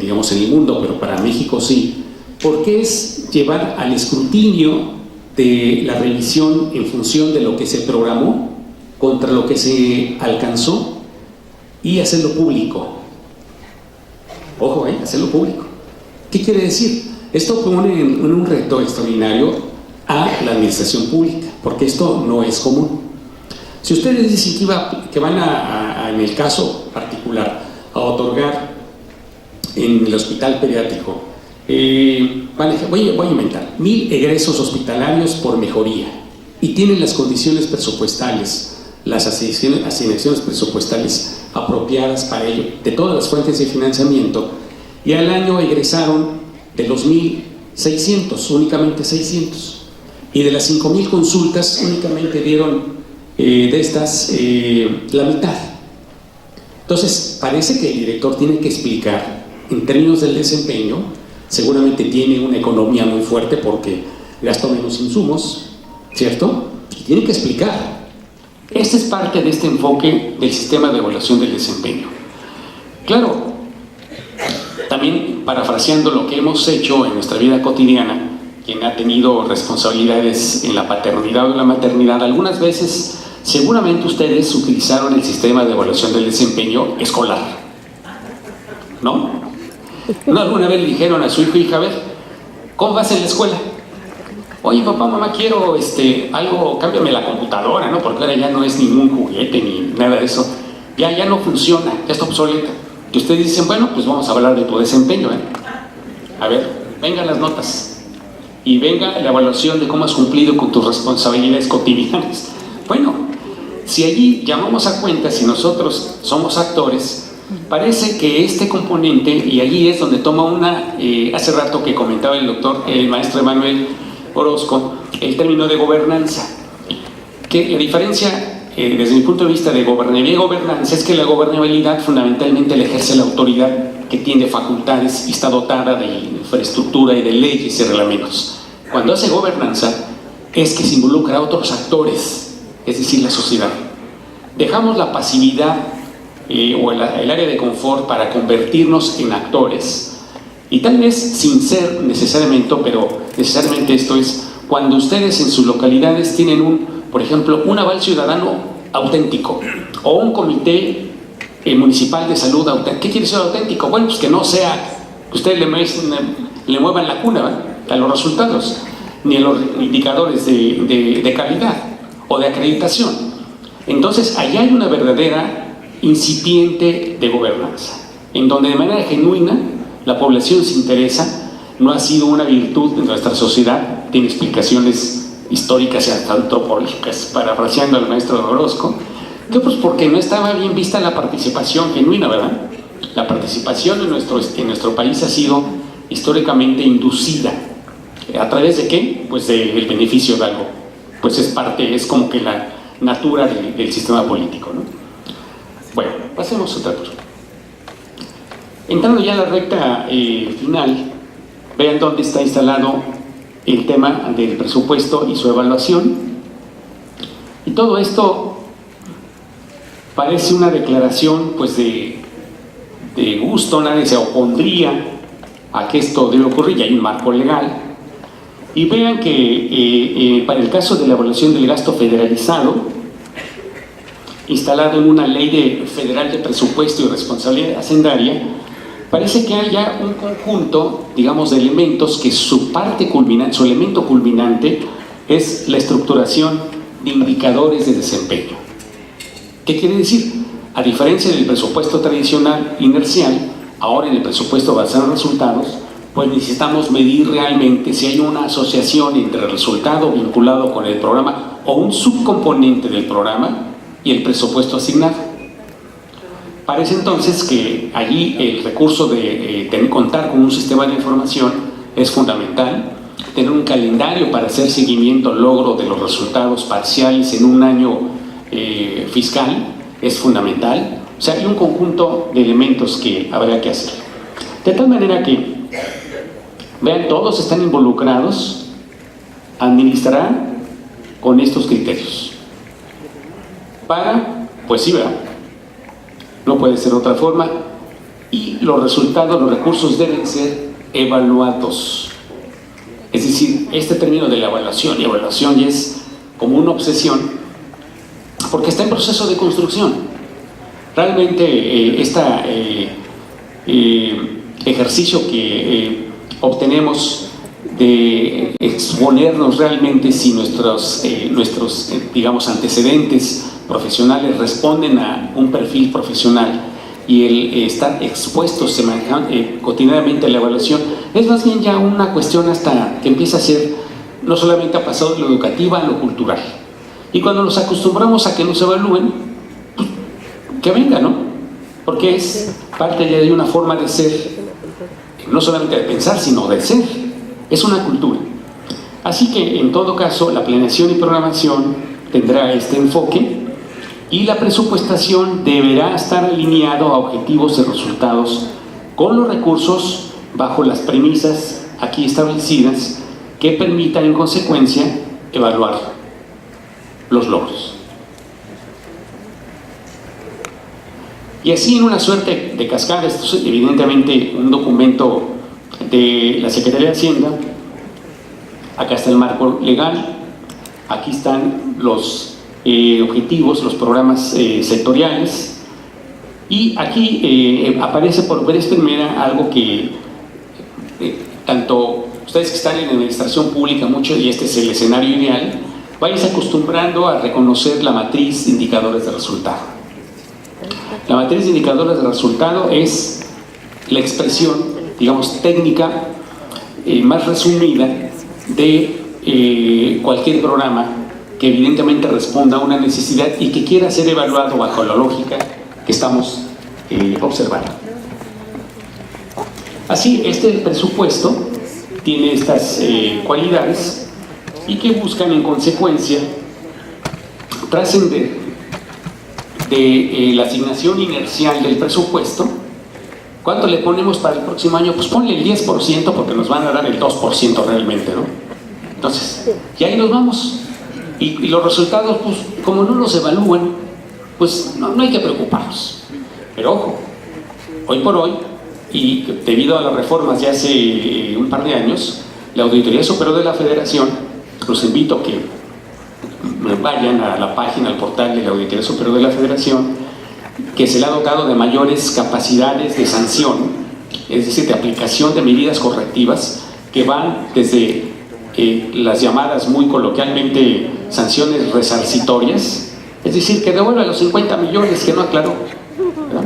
digamos, en el mundo, pero para México sí, porque es llevar al escrutinio de la revisión en función de lo que se programó contra lo que se alcanzó y hacerlo público. Ojo, hacerlo público. ¿Qué quiere decir? Esto pone en un reto extraordinario a la administración pública, porque esto no es común. Si ustedes dicen que van en el caso particular, a otorgar en el hospital pediátrico, voy a inventar 1000 egresos hospitalarios por mejoría, y tienen las condiciones presupuestales, las asignaciones presupuestales apropiadas para ello, de todas las fuentes de financiamiento, y al año egresaron de los 1600, únicamente 600, y de las 5000 consultas únicamente dieron de estas la mitad. Entonces parece que el director tiene que explicar en términos del desempeño. Seguramente tiene una economía muy fuerte porque gastó menos insumos, ¿cierto? Y tiene que explicar. Esta es parte de este enfoque del sistema de evaluación del desempeño. Claro, también parafraseando lo que hemos hecho en nuestra vida cotidiana, quien ha tenido responsabilidades en la paternidad o la maternidad, algunas veces seguramente ustedes utilizaron el sistema de evaluación del desempeño escolar, ¿no? ¿No alguna vez le dijeron a su hijo, hija, a ver, ¿cómo vas en la escuela? Oye, papá, mamá, quiero algo, cámbiame la computadora, ¿no? Porque ahora ya no es ningún juguete ni nada de eso. Ya no funciona, ya está obsoleta. Y ustedes dicen, bueno, pues vamos a hablar de tu desempeño, ¿eh? A ver, vengan las notas. Y venga la evaluación de cómo has cumplido con tus responsabilidades cotidianas. Bueno, si allí llamamos a cuenta, si nosotros somos actores, parece que este componente, y allí es donde toma hace rato que comentaba el maestro Emanuel Orozco, el término de gobernanza, que la diferencia desde mi punto de vista de gobernabilidad y gobernanza es que la gobernabilidad fundamentalmente la ejerce la autoridad que tiene facultades y está dotada de infraestructura y de leyes y reglamentos. Cuando hace gobernanza es que se involucra a otros actores, es decir, la sociedad. Dejamos la pasividad o el área de confort para convertirnos en actores, y tal vez sin ser necesariamente, pero necesariamente esto es cuando ustedes en sus localidades tienen por ejemplo, un aval ciudadano auténtico o un comité municipal de salud auténtico. ¿Qué quiere ser auténtico? Bueno, pues que no sea que ustedes le muevan la cuna, ¿verdad?, a los resultados, ni a los indicadores de calidad o de acreditación. Entonces, allá hay una verdadera incipiente de gobernanza, en donde de manera genuina la población se interesa. No ha sido una virtud de nuestra sociedad, tiene explicaciones históricas y hasta antropológicas, parafraseando al maestro Orozco, que pues porque no estaba bien vista la participación genuina, ¿verdad? La participación en nuestro país ha sido históricamente inducida. ¿A través de qué? Pues del beneficio de algo. Pues es como que la natura del sistema político, ¿no? Bueno, pasemos a otra cosa. Entrando ya a la recta final, vean dónde está instalado el tema del presupuesto y su evaluación. Y todo esto parece una declaración pues de gusto, nadie se opondría a que esto debe ocurrir, ya hay un marco legal. Y vean que para el caso de la evaluación del gasto federalizado, instalado en una ley federal de presupuesto y responsabilidad hacendaria, parece que hay ya un conjunto, digamos, de elementos que su elemento culminante es la estructuración de indicadores de desempeño. ¿Qué quiere decir? A diferencia del presupuesto tradicional inercial, ahora en el presupuesto basado en resultados, pues necesitamos medir realmente si hay una asociación entre el resultado vinculado con el programa o un subcomponente del programa y el presupuesto asignado. Parece entonces que allí el recurso de contar con un sistema de información es fundamental, tener un calendario para hacer seguimiento al logro de los resultados parciales en un año fiscal es fundamental. O sea, hay un conjunto de elementos que habrá que hacer. De tal manera que, vean, todos están involucrados a administrar con estos criterios. Pues sí, ¿verdad? No puede ser otra forma, y los resultados, los recursos deben ser evaluados. Es decir, este término de la evaluación, y evaluación ya es como una obsesión, porque está en proceso de construcción. Realmente este ejercicio que obtenemos de exponernos realmente si nuestros digamos, antecedentes profesionales responden a un perfil profesional y el estar expuestos cotidianamente a la evaluación, es más bien ya una cuestión hasta que empieza a ser, no solamente ha pasado de lo educativo a lo cultural. Y cuando nos acostumbramos a que nos evalúen, pues, que venga, ¿no? Porque es parte ya de una forma de ser, no solamente de pensar, sino de ser. Es una cultura. Así que, en todo caso, la planeación y programación tendrá este enfoque, y la presupuestación deberá estar alineado a objetivos y resultados con los recursos bajo las premisas aquí establecidas que permitan en consecuencia evaluar los logros. Y así, en una suerte de cascada, esto es evidentemente un documento de la Secretaría de Hacienda, acá está el marco legal, aquí están los objetivos, los programas sectoriales, y aquí aparece por vez primera algo que tanto ustedes que están en administración pública mucho, y este es el escenario ideal, vayan acostumbrando a reconocer la matriz de indicadores de resultado. La matriz de indicadores de resultado es la expresión, digamos, técnica más resumida de cualquier programa que evidentemente responda a una necesidad y que quiera ser evaluado bajo la lógica que estamos observando. Así, este presupuesto tiene estas cualidades y que buscan en consecuencia trascender de la asignación inercial del presupuesto. ¿Cuánto le ponemos para el próximo año? Pues ponle el 10% porque nos van a dar el 2% realmente, ¿no? Entonces, y ahí nos vamos. Y los resultados, pues como no los evalúan, pues no hay que preocuparnos. Pero ojo, hoy por hoy, y debido a las reformas de hace un par de años, la Auditoría Superior de la Federación, los invito a que vayan a la página, al portal de la Auditoría Superior de la Federación, que se le ha dotado de mayores capacidades de sanción, es decir, de aplicación de medidas correctivas que van desde las llamadas muy coloquialmente sanciones resarcitorias, es decir, que devuelva los 50 millones que no aclaró, ¿verdad?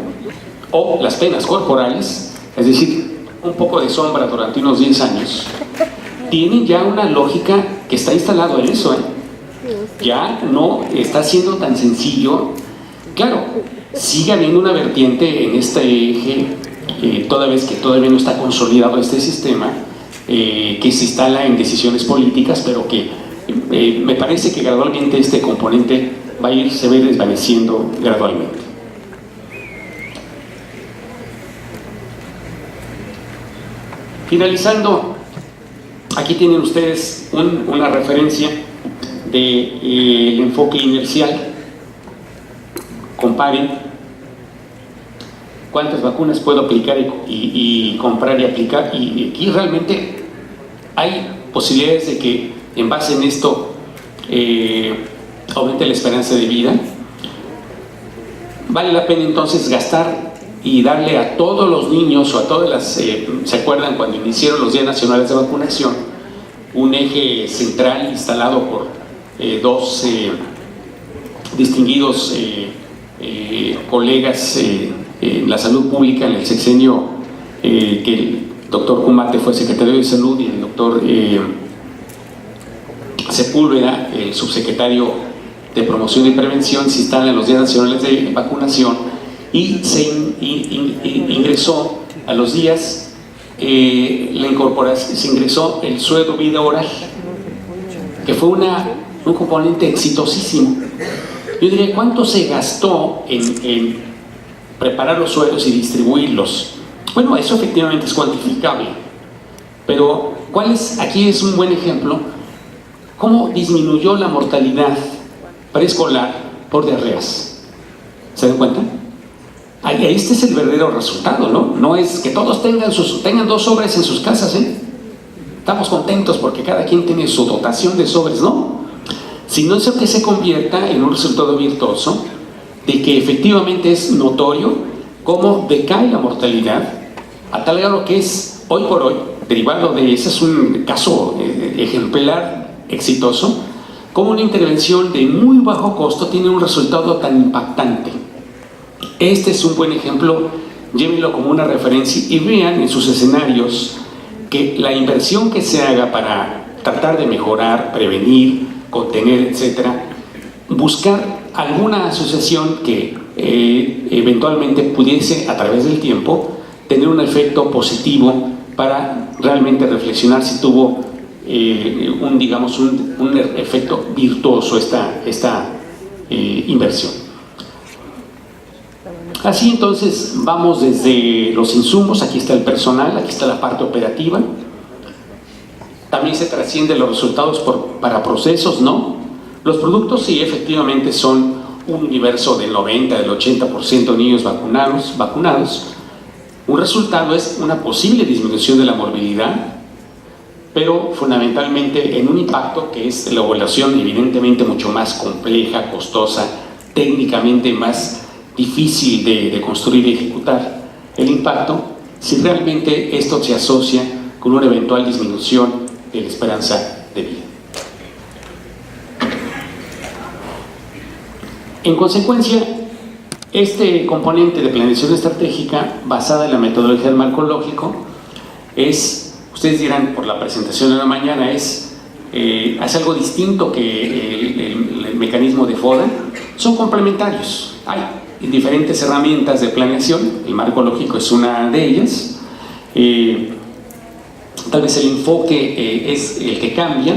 O las penas corporales, es decir, un poco de sombra durante unos 10 años, tienen ya una lógica que está instalado en eso, ya no está siendo tan sencillo. Claro, sigue habiendo una vertiente en este eje, toda vez que todavía no está consolidado este sistema, que se instala en decisiones políticas, pero que me parece que gradualmente este componente se va a ir desvaneciendo gradualmente. Finalizando, aquí tienen ustedes una referencia del enfoque inercial. Comparen cuántas vacunas puedo aplicar y comprar y aplicar, y aquí realmente hay posibilidades de que en base en esto aumente la esperanza de vida. Vale la pena entonces gastar y darle a todos los niños o a todas las, ¿se acuerdan cuando iniciaron los Días Nacionales de Vacunación? Un eje central instalado por dos distinguidos colegas en la salud pública en el sexenio que el doctor Cumate fue secretario de Salud y el doctor Sepúlveda, el subsecretario de Promoción y Prevención, se instalan en los Días Nacionales de Vacunación y se ingresó a los días la incorporación, se ingresó el suero vida oral, que fue un componente exitosísimo. Yo diría, ¿cuánto se gastó en preparar los sueros y distribuirlos? Bueno, eso efectivamente es cuantificable, pero aquí es un buen ejemplo, cómo disminuyó la mortalidad preescolar por diarreas. ¿Se dan cuenta? Este es el verdadero resultado, ¿no? No es que todos tengan 2 sobres en sus casas, Estamos contentos porque cada quien tiene su dotación de sobres, ¿no? Sino eso que se convierta en un resultado virtuoso de que efectivamente es notorio cómo decae la mortalidad a tal grado que es hoy por hoy, derivado de ese es un caso ejemplar exitoso, como una intervención de muy bajo costo tiene un resultado tan impactante. Este es un buen ejemplo, llévenlo como una referencia y vean en sus escenarios que la inversión que se haga para tratar de mejorar, prevenir, contener, etcétera, buscar alguna asociación que eventualmente pudiese a través del tiempo tener un efecto positivo para realmente reflexionar si tuvo un efecto virtuoso esta inversión. Así entonces vamos desde los insumos, aquí está el personal, aquí está la parte operativa. También se trasciende los resultados para procesos, ¿no? Los productos sí efectivamente son un universo del 90, del 80% de niños vacunados. Un resultado es una posible disminución de la morbilidad, pero fundamentalmente en un impacto que es la evaluación evidentemente mucho más compleja, costosa, técnicamente más difícil de construir y ejecutar. El impacto, si realmente esto se asocia con una eventual disminución de la esperanza de vida. En consecuencia, este componente de planeación estratégica basada en la metodología del marco lógico es, ustedes dirán por la presentación de la mañana, es algo distinto que el mecanismo de FODA. Son complementarios. Hay diferentes herramientas de planeación, el marco lógico es una de ellas. Tal vez el enfoque es el que cambia.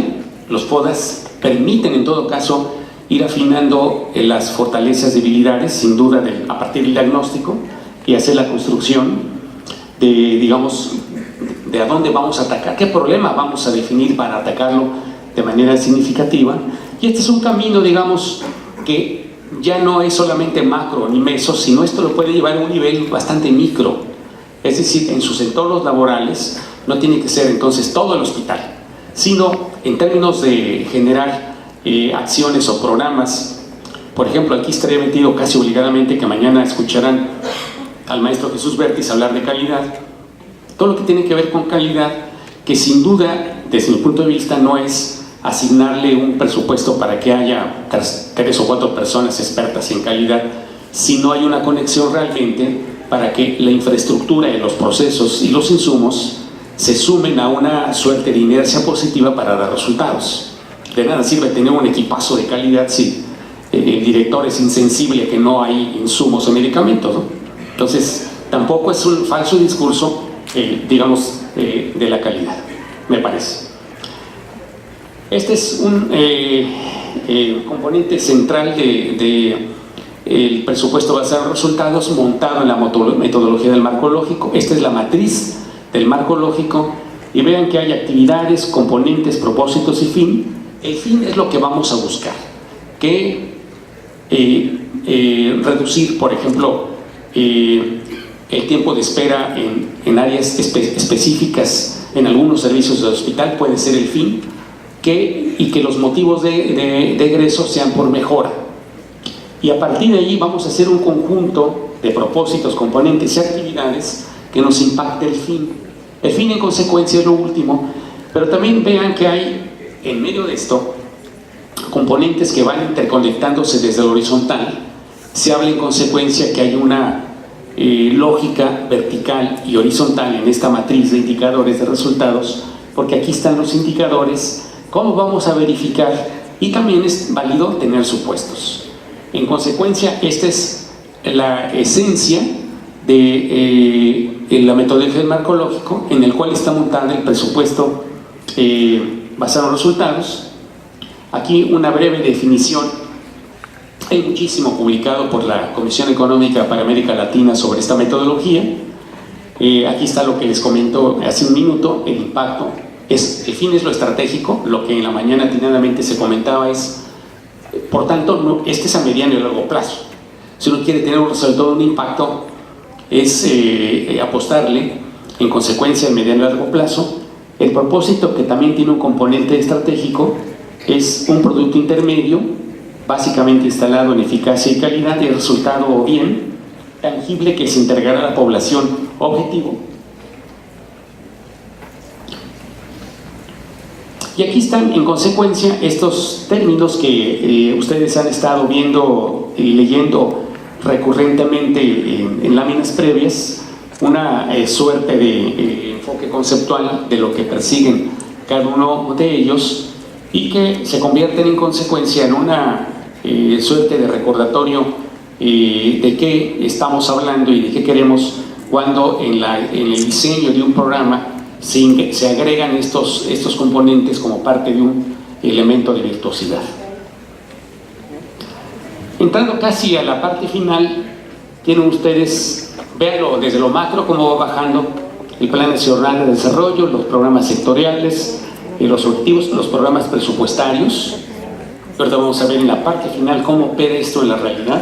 Los FODAs permiten en todo caso ir afinando las fortalezas, debilidades, sin duda a partir del diagnóstico, y hacer la construcción de, digamos, de a dónde vamos a atacar, qué problema vamos a definir para atacarlo de manera significativa. Y este es un camino, digamos, que ya no es solamente macro ni meso, sino esto lo puede llevar a un nivel bastante micro. Es decir, en sus entornos laborales no tiene que ser entonces todo el hospital, sino en términos de generar acciones o programas. Por ejemplo, aquí estaría metido casi obligadamente que mañana escucharán al maestro Jesús Vértiz hablar de calidad. Todo lo que tiene que ver con calidad, que sin duda, desde mi punto de vista, no es asignarle un presupuesto para que haya 3 o 4 personas expertas en calidad, sino hay una conexión realmente para que la infraestructura de los procesos y los insumos se sumen a una suerte de inercia positiva para dar resultados. De nada sirve tener un equipazo de calidad si el director es insensible a que no hay insumos o medicamentos, ¿no? Entonces, tampoco es un falso discurso, digamos, de la calidad, me parece. Este es un componente central del presupuesto basado en resultados montado en la metodología del marco lógico. Esta es la matriz del marco lógico y vean que hay actividades, componentes, propósitos y fin. El fin es lo que vamos a buscar, que reducir, por ejemplo, el tiempo de espera en áreas específicas en algunos servicios del hospital puede ser el fin, y que los motivos de egreso sean por mejora. Y a partir de ahí vamos a hacer un conjunto de propósitos, componentes y actividades que nos impacte el fin. El fin en consecuencia es lo último, pero también vean que hay en medio de esto componentes que van interconectándose desde el horizontal. Se habla en consecuencia que hay una lógica vertical y horizontal en esta matriz de indicadores de resultados, porque aquí están los indicadores, cómo vamos a verificar, y también es válido tener supuestos. En consecuencia, esta es la esencia de la metodología del marco lógico, en el cual está montada el presupuesto basado en resultados. Aquí una breve definición. Hay muchísimo publicado por la Comisión Económica para América Latina sobre esta metodología. Aquí está lo que les comento hace un minuto. El impacto el fin es lo estratégico. Lo que en la mañana atinadamente se comentaba es, por tanto, este es a mediano y largo plazo. Si uno quiere tener sobre todo un impacto, es apostarle en consecuencia a mediano y largo plazo. El propósito, que también tiene un componente estratégico, es un producto intermedio, básicamente instalado en eficacia y calidad, y el resultado bien tangible que se entregará a la población objetivo. Y aquí están en consecuencia estos términos que ustedes han estado viendo y leyendo recurrentemente en láminas previas, una suerte de enfoque conceptual de lo que persiguen cada uno de ellos, y que se convierten en consecuencia en una suerte de recordatorio de qué estamos hablando y de qué queremos cuando en el diseño de un programa se agregan estos componentes como parte de un elemento de virtuosidad. Entrando casi a la parte final, tienen ustedes, véanlo desde lo macro, cómo va bajando el Plan Nacional de Desarrollo, los programas sectoriales, los objetivos, los programas presupuestarios. Ahorita vamos a ver en la parte final cómo opera esto en la realidad.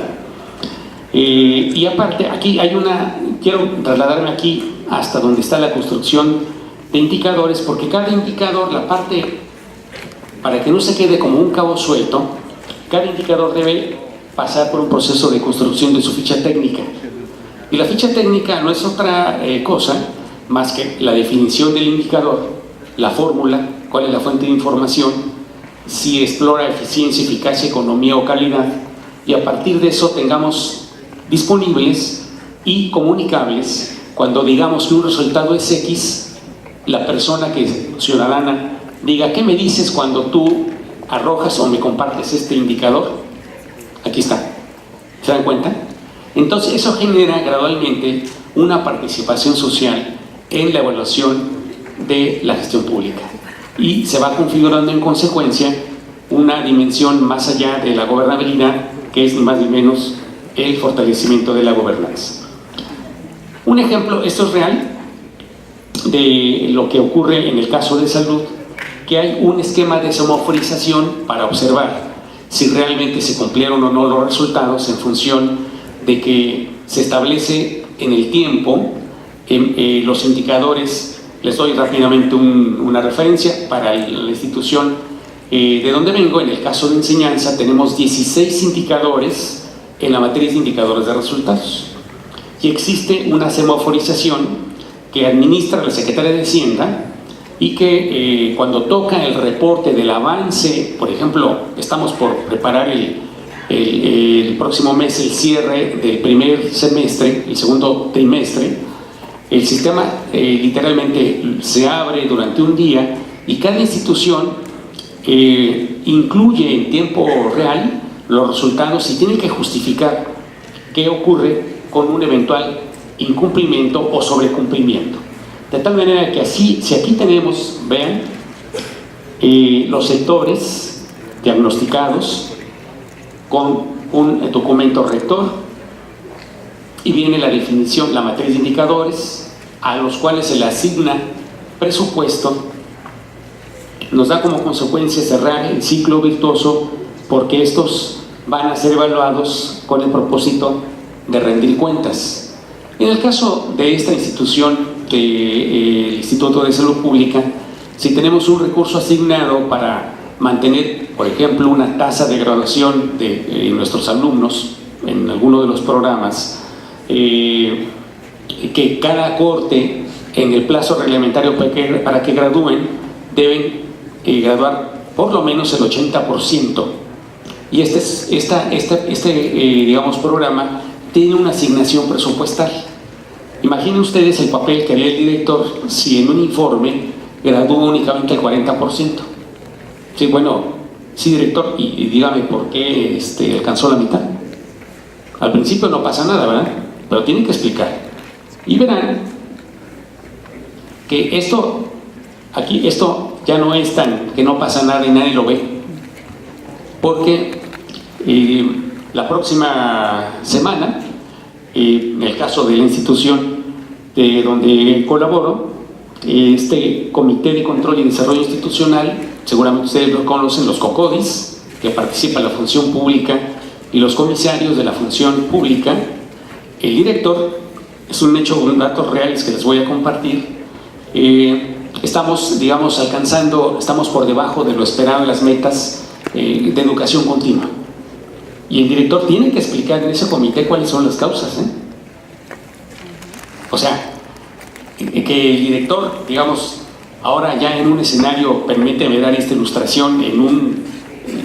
Y aparte, aquí hay quiero trasladarme aquí hasta donde está la construcción de indicadores, porque cada indicador, la parte, para que no se quede como un cabo suelto, cada indicador debe pasar por un proceso de construcción de su ficha técnica. Y la ficha técnica no es otra cosa más que la definición del indicador, la fórmula, cuál es la fuente de información, si explora eficiencia, eficacia, economía o calidad, y a partir de eso tengamos disponibles y comunicables. Cuando digamos que un resultado es X, la persona ciudadana diga: ¿qué me dices cuando tú arrojas o me compartes este indicador? Aquí está. ¿Se dan cuenta? Entonces eso genera gradualmente una participación social en la evaluación de la gestión pública y se va configurando en consecuencia una dimensión más allá de la gobernabilidad, que es ni más ni menos el fortalecimiento de la gobernanza. Un ejemplo, esto es real, de lo que ocurre en el caso de salud, que hay un esquema de semaforización para observar si realmente se cumplieron o no los resultados en función de que se establece en el tiempo los indicadores. Les doy rápidamente una referencia para la institución de donde vengo. En el caso de enseñanza tenemos 16 indicadores en la matriz de indicadores de resultados y existe una semaforización que administra la Secretaría de Hacienda y que cuando toca el reporte del avance, por ejemplo, estamos por preparar el próximo mes el cierre del primer semestre, el segundo trimestre, el sistema literalmente se abre durante un día y cada institución incluye en tiempo real los resultados y tiene que justificar qué ocurre con un eventual incumplimiento o sobrecumplimiento. De tal manera que así, si aquí tenemos, vean, los sectores diagnosticados con un documento rector y viene la definición, la matriz de indicadores a los cuales se le asigna presupuesto, nos da como consecuencia cerrar el ciclo virtuoso porque estos van a ser evaluados con el propósito de rendir cuentas. En el caso de esta institución, del Instituto de Salud Pública, si tenemos un recurso asignado para mantener, por ejemplo, una tasa de graduación de nuestros alumnos en alguno de los programas, que cada corte en el plazo reglamentario para que gradúen deben graduar por lo menos el 80%, y digamos, programa tiene una asignación presupuestal. Imaginen ustedes el papel que haría el director si en un informe gradúa únicamente el 40%. Sí, bueno, sí, director, y dígame por qué alcanzó la mitad. Al principio no pasa nada, ¿verdad? Pero tienen que explicar. Y verán que esto ya no es tan que no pasa nada y nadie lo ve. Porque la próxima semana, en el caso de la institución de donde colaboro, este Comité de Control y Desarrollo Institucional, seguramente ustedes lo conocen, los COCODIS, que participa en la función pública, y los comisarios de la función pública, el director, es un hecho, unos datos reales que les voy a compartir. Estamos, digamos, estamos por debajo de lo esperado en las metas de educación continua. Y el director tiene que explicar en ese comité cuáles son las causas. O sea, que el director, digamos, ahora ya en un escenario, permíteme dar esta ilustración, en un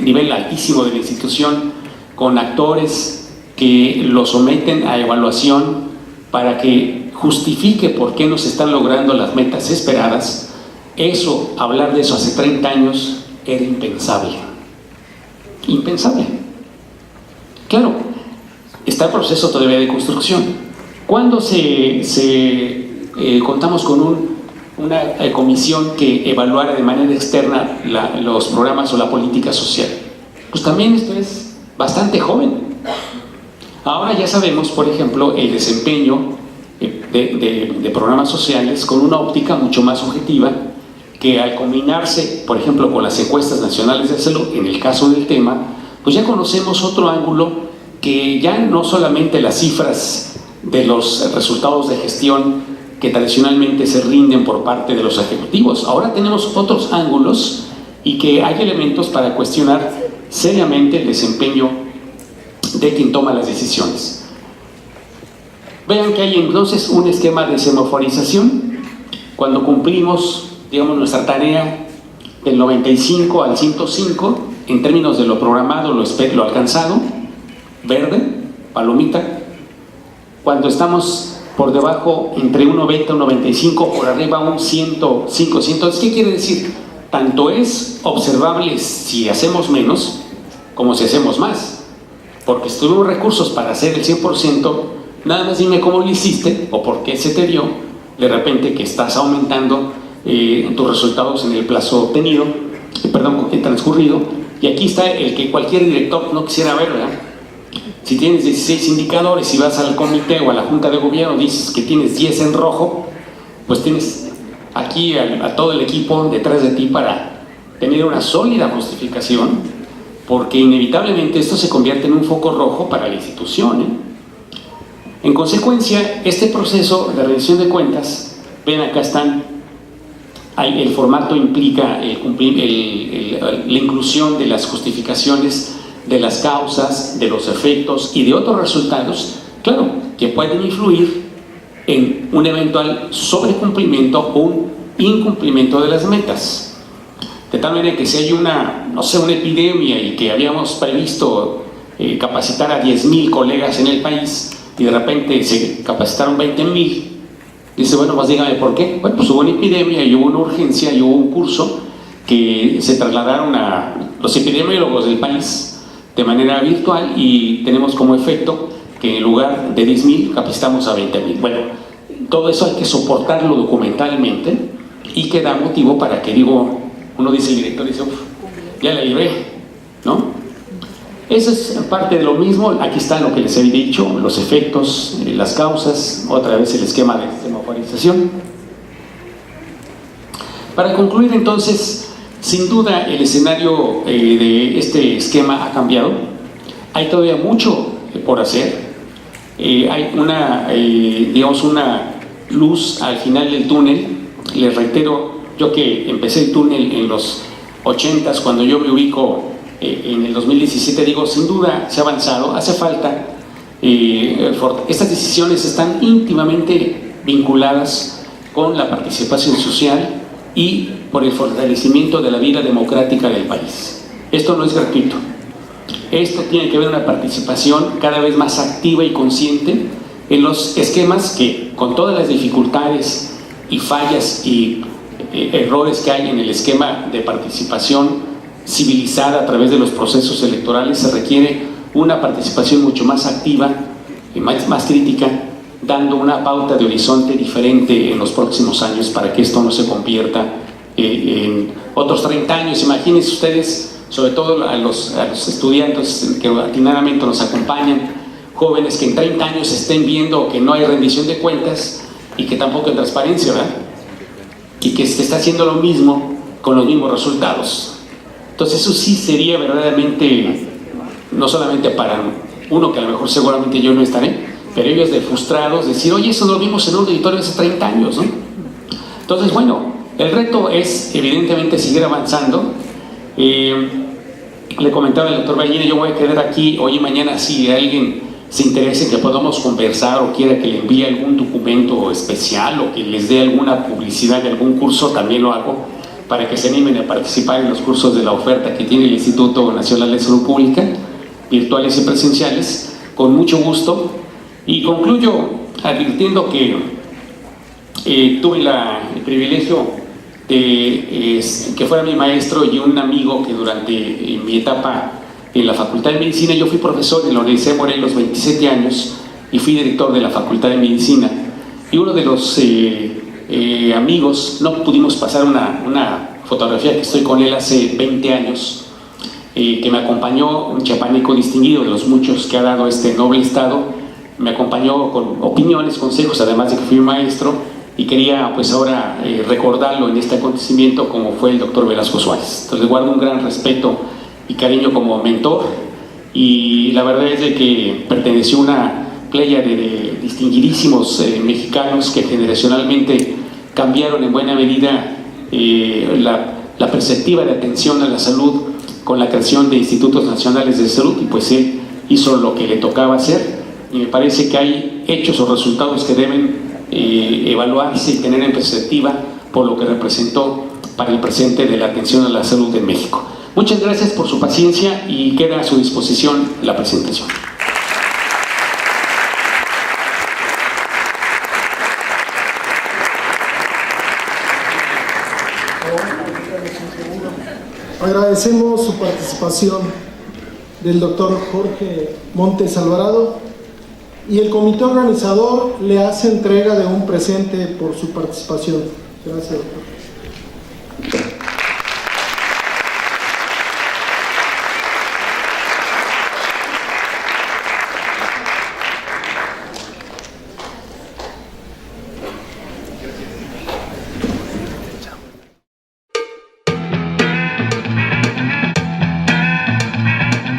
nivel altísimo de la institución, con actores que lo someten a evaluación para que justifique por qué no se están logrando las metas esperadas. Eso, hablar de eso hace 30 años era impensable. Impensable. Claro, está el proceso todavía de construcción. ¿Cuándo contamos con una comisión que evaluara de manera externa los programas o la política social? Pues también esto es bastante joven. Ahora ya sabemos, por ejemplo, el desempeño de programas sociales con una óptica mucho más objetiva, que al combinarse, por ejemplo, con las encuestas nacionales de salud, en el caso del tema, pues ya conocemos otro ángulo, que ya no solamente las cifras de los resultados de gestión que tradicionalmente se rinden por parte de los ejecutivos. Ahora tenemos otros ángulos y que hay elementos para cuestionar seriamente el desempeño de quien toma las decisiones. Vean que hay entonces un esquema de semaforización. Cuando cumplimos, digamos, nuestra tarea del 95 al 105, en términos de lo programado, lo alcanzado, verde, palomita. Cuando estamos por debajo, entre un 90 y un 95, por arriba un 105, 100. ¿Qué quiere decir? Tanto es observable si hacemos menos como si hacemos más, porque si tuvimos recursos para hacer el 100%, nada más dime cómo lo hiciste o por qué se te dio de repente que estás aumentando tus resultados en el plazo obtenido, transcurrido. Y aquí está el que cualquier director no quisiera ver, ¿verdad? Si tienes 16 indicadores y vas al comité o a la junta de gobierno, dices que tienes 10 en rojo, pues tienes aquí a todo el equipo detrás de ti para tener una sólida justificación, porque inevitablemente esto se convierte en un foco rojo para la institución, ¿eh? En consecuencia, este proceso de rendición de cuentas, ven acá están, el formato implica la inclusión de las justificaciones de las causas, de los efectos y de otros resultados, claro, que pueden influir en un eventual sobrecumplimiento o un incumplimiento de las metas. De tal manera que si hay una epidemia y que habíamos previsto capacitar a 10,000 colegas en el país y de repente se capacitaron 20,000, dice, bueno, pues dígame por qué. Bueno, pues hubo una epidemia y hubo una urgencia y hubo un curso que se trasladaron a los epidemiólogos del país de manera virtual y tenemos como efecto que en lugar de 10,000 capacitamos a 20,000. Bueno, todo eso hay que soportarlo documentalmente y que da motivo para que uno dice, el director dice, ya la libré, ¿no? Eso es parte de lo mismo. Aquí está lo que les he dicho, los efectos, las causas, otra vez el esquema de semaforización. Para concluir entonces, sin duda el escenario de este esquema ha cambiado. Hay todavía mucho por hacer. Hay una luz al final del túnel. Les reitero, yo que empecé el túnel en los 80s, cuando yo me ubico en el 2017, digo, sin duda se ha avanzado, hace falta. Estas decisiones están íntimamente vinculadas con la participación social y por el fortalecimiento de la vida democrática del país. Esto no es gratuito. Esto tiene que ver una participación cada vez más activa y consciente en los esquemas que, con todas las dificultades y fallas y errores que hay en el esquema de participación civilizada a través de los procesos electorales, se requiere una participación mucho más activa y más crítica, dando una pauta de horizonte diferente en los próximos años para que esto no se convierta en otros 30 años. Imagínense ustedes, sobre todo a los estudiantes que atinadamente nos acompañan, jóvenes que en 30 años estén viendo que no hay rendición de cuentas y que tampoco hay transparencia, ¿verdad? Y que se está haciendo lo mismo con los mismos resultados. Entonces eso sí sería verdaderamente, no solamente para uno que a lo mejor seguramente yo no estaré, pero ellos de frustrados, decir, oye, eso lo vimos en un auditorio hace 30 años, ¿no? Entonces, bueno, el reto es evidentemente seguir avanzando. Le comentaba al doctor Ballina, yo voy a quedar aquí hoy y mañana si alguien se interesa en que podamos conversar o quiera que le envíe algún documento especial o que les dé alguna publicidad de algún curso, también lo hago, para que se animen a participar en los cursos de la oferta que tiene el Instituto Nacional de Salud Pública, virtuales y presenciales, con mucho gusto. Y concluyo advirtiendo que tuve el privilegio de que fuera mi maestro y un amigo que durante mi etapa en la Facultad de Medicina, yo fui profesor en la Universidad de Morelos 27 años y fui director de la Facultad de Medicina. Y uno de los amigos, no pudimos pasar una fotografía que estoy con él hace 20 años, que me acompañó, un chiapaneco distinguido de los muchos que ha dado este noble estado, me acompañó con opiniones, consejos, además de que fui maestro, y quería pues ahora recordarlo en este acontecimiento como fue el doctor Velasco Suárez. Entonces le guardo un gran respeto y cariño como mentor, y la verdad es de que perteneció a una pléyade de distinguidísimos mexicanos que generacionalmente cambiaron en buena medida la perspectiva de atención a la salud con la creación de institutos nacionales de salud, y pues él hizo lo que le tocaba hacer, y me parece que hay hechos o resultados que deben evaluarse y tener en perspectiva por lo que representó para el presente de la atención a la salud en México. Muchas gracias por su paciencia y queda a su disposición la presentación. Agradecemos su participación del doctor Jorge Montes Alvarado, y el comité organizador le hace entrega de un presente por su participación. Gracias, doctor.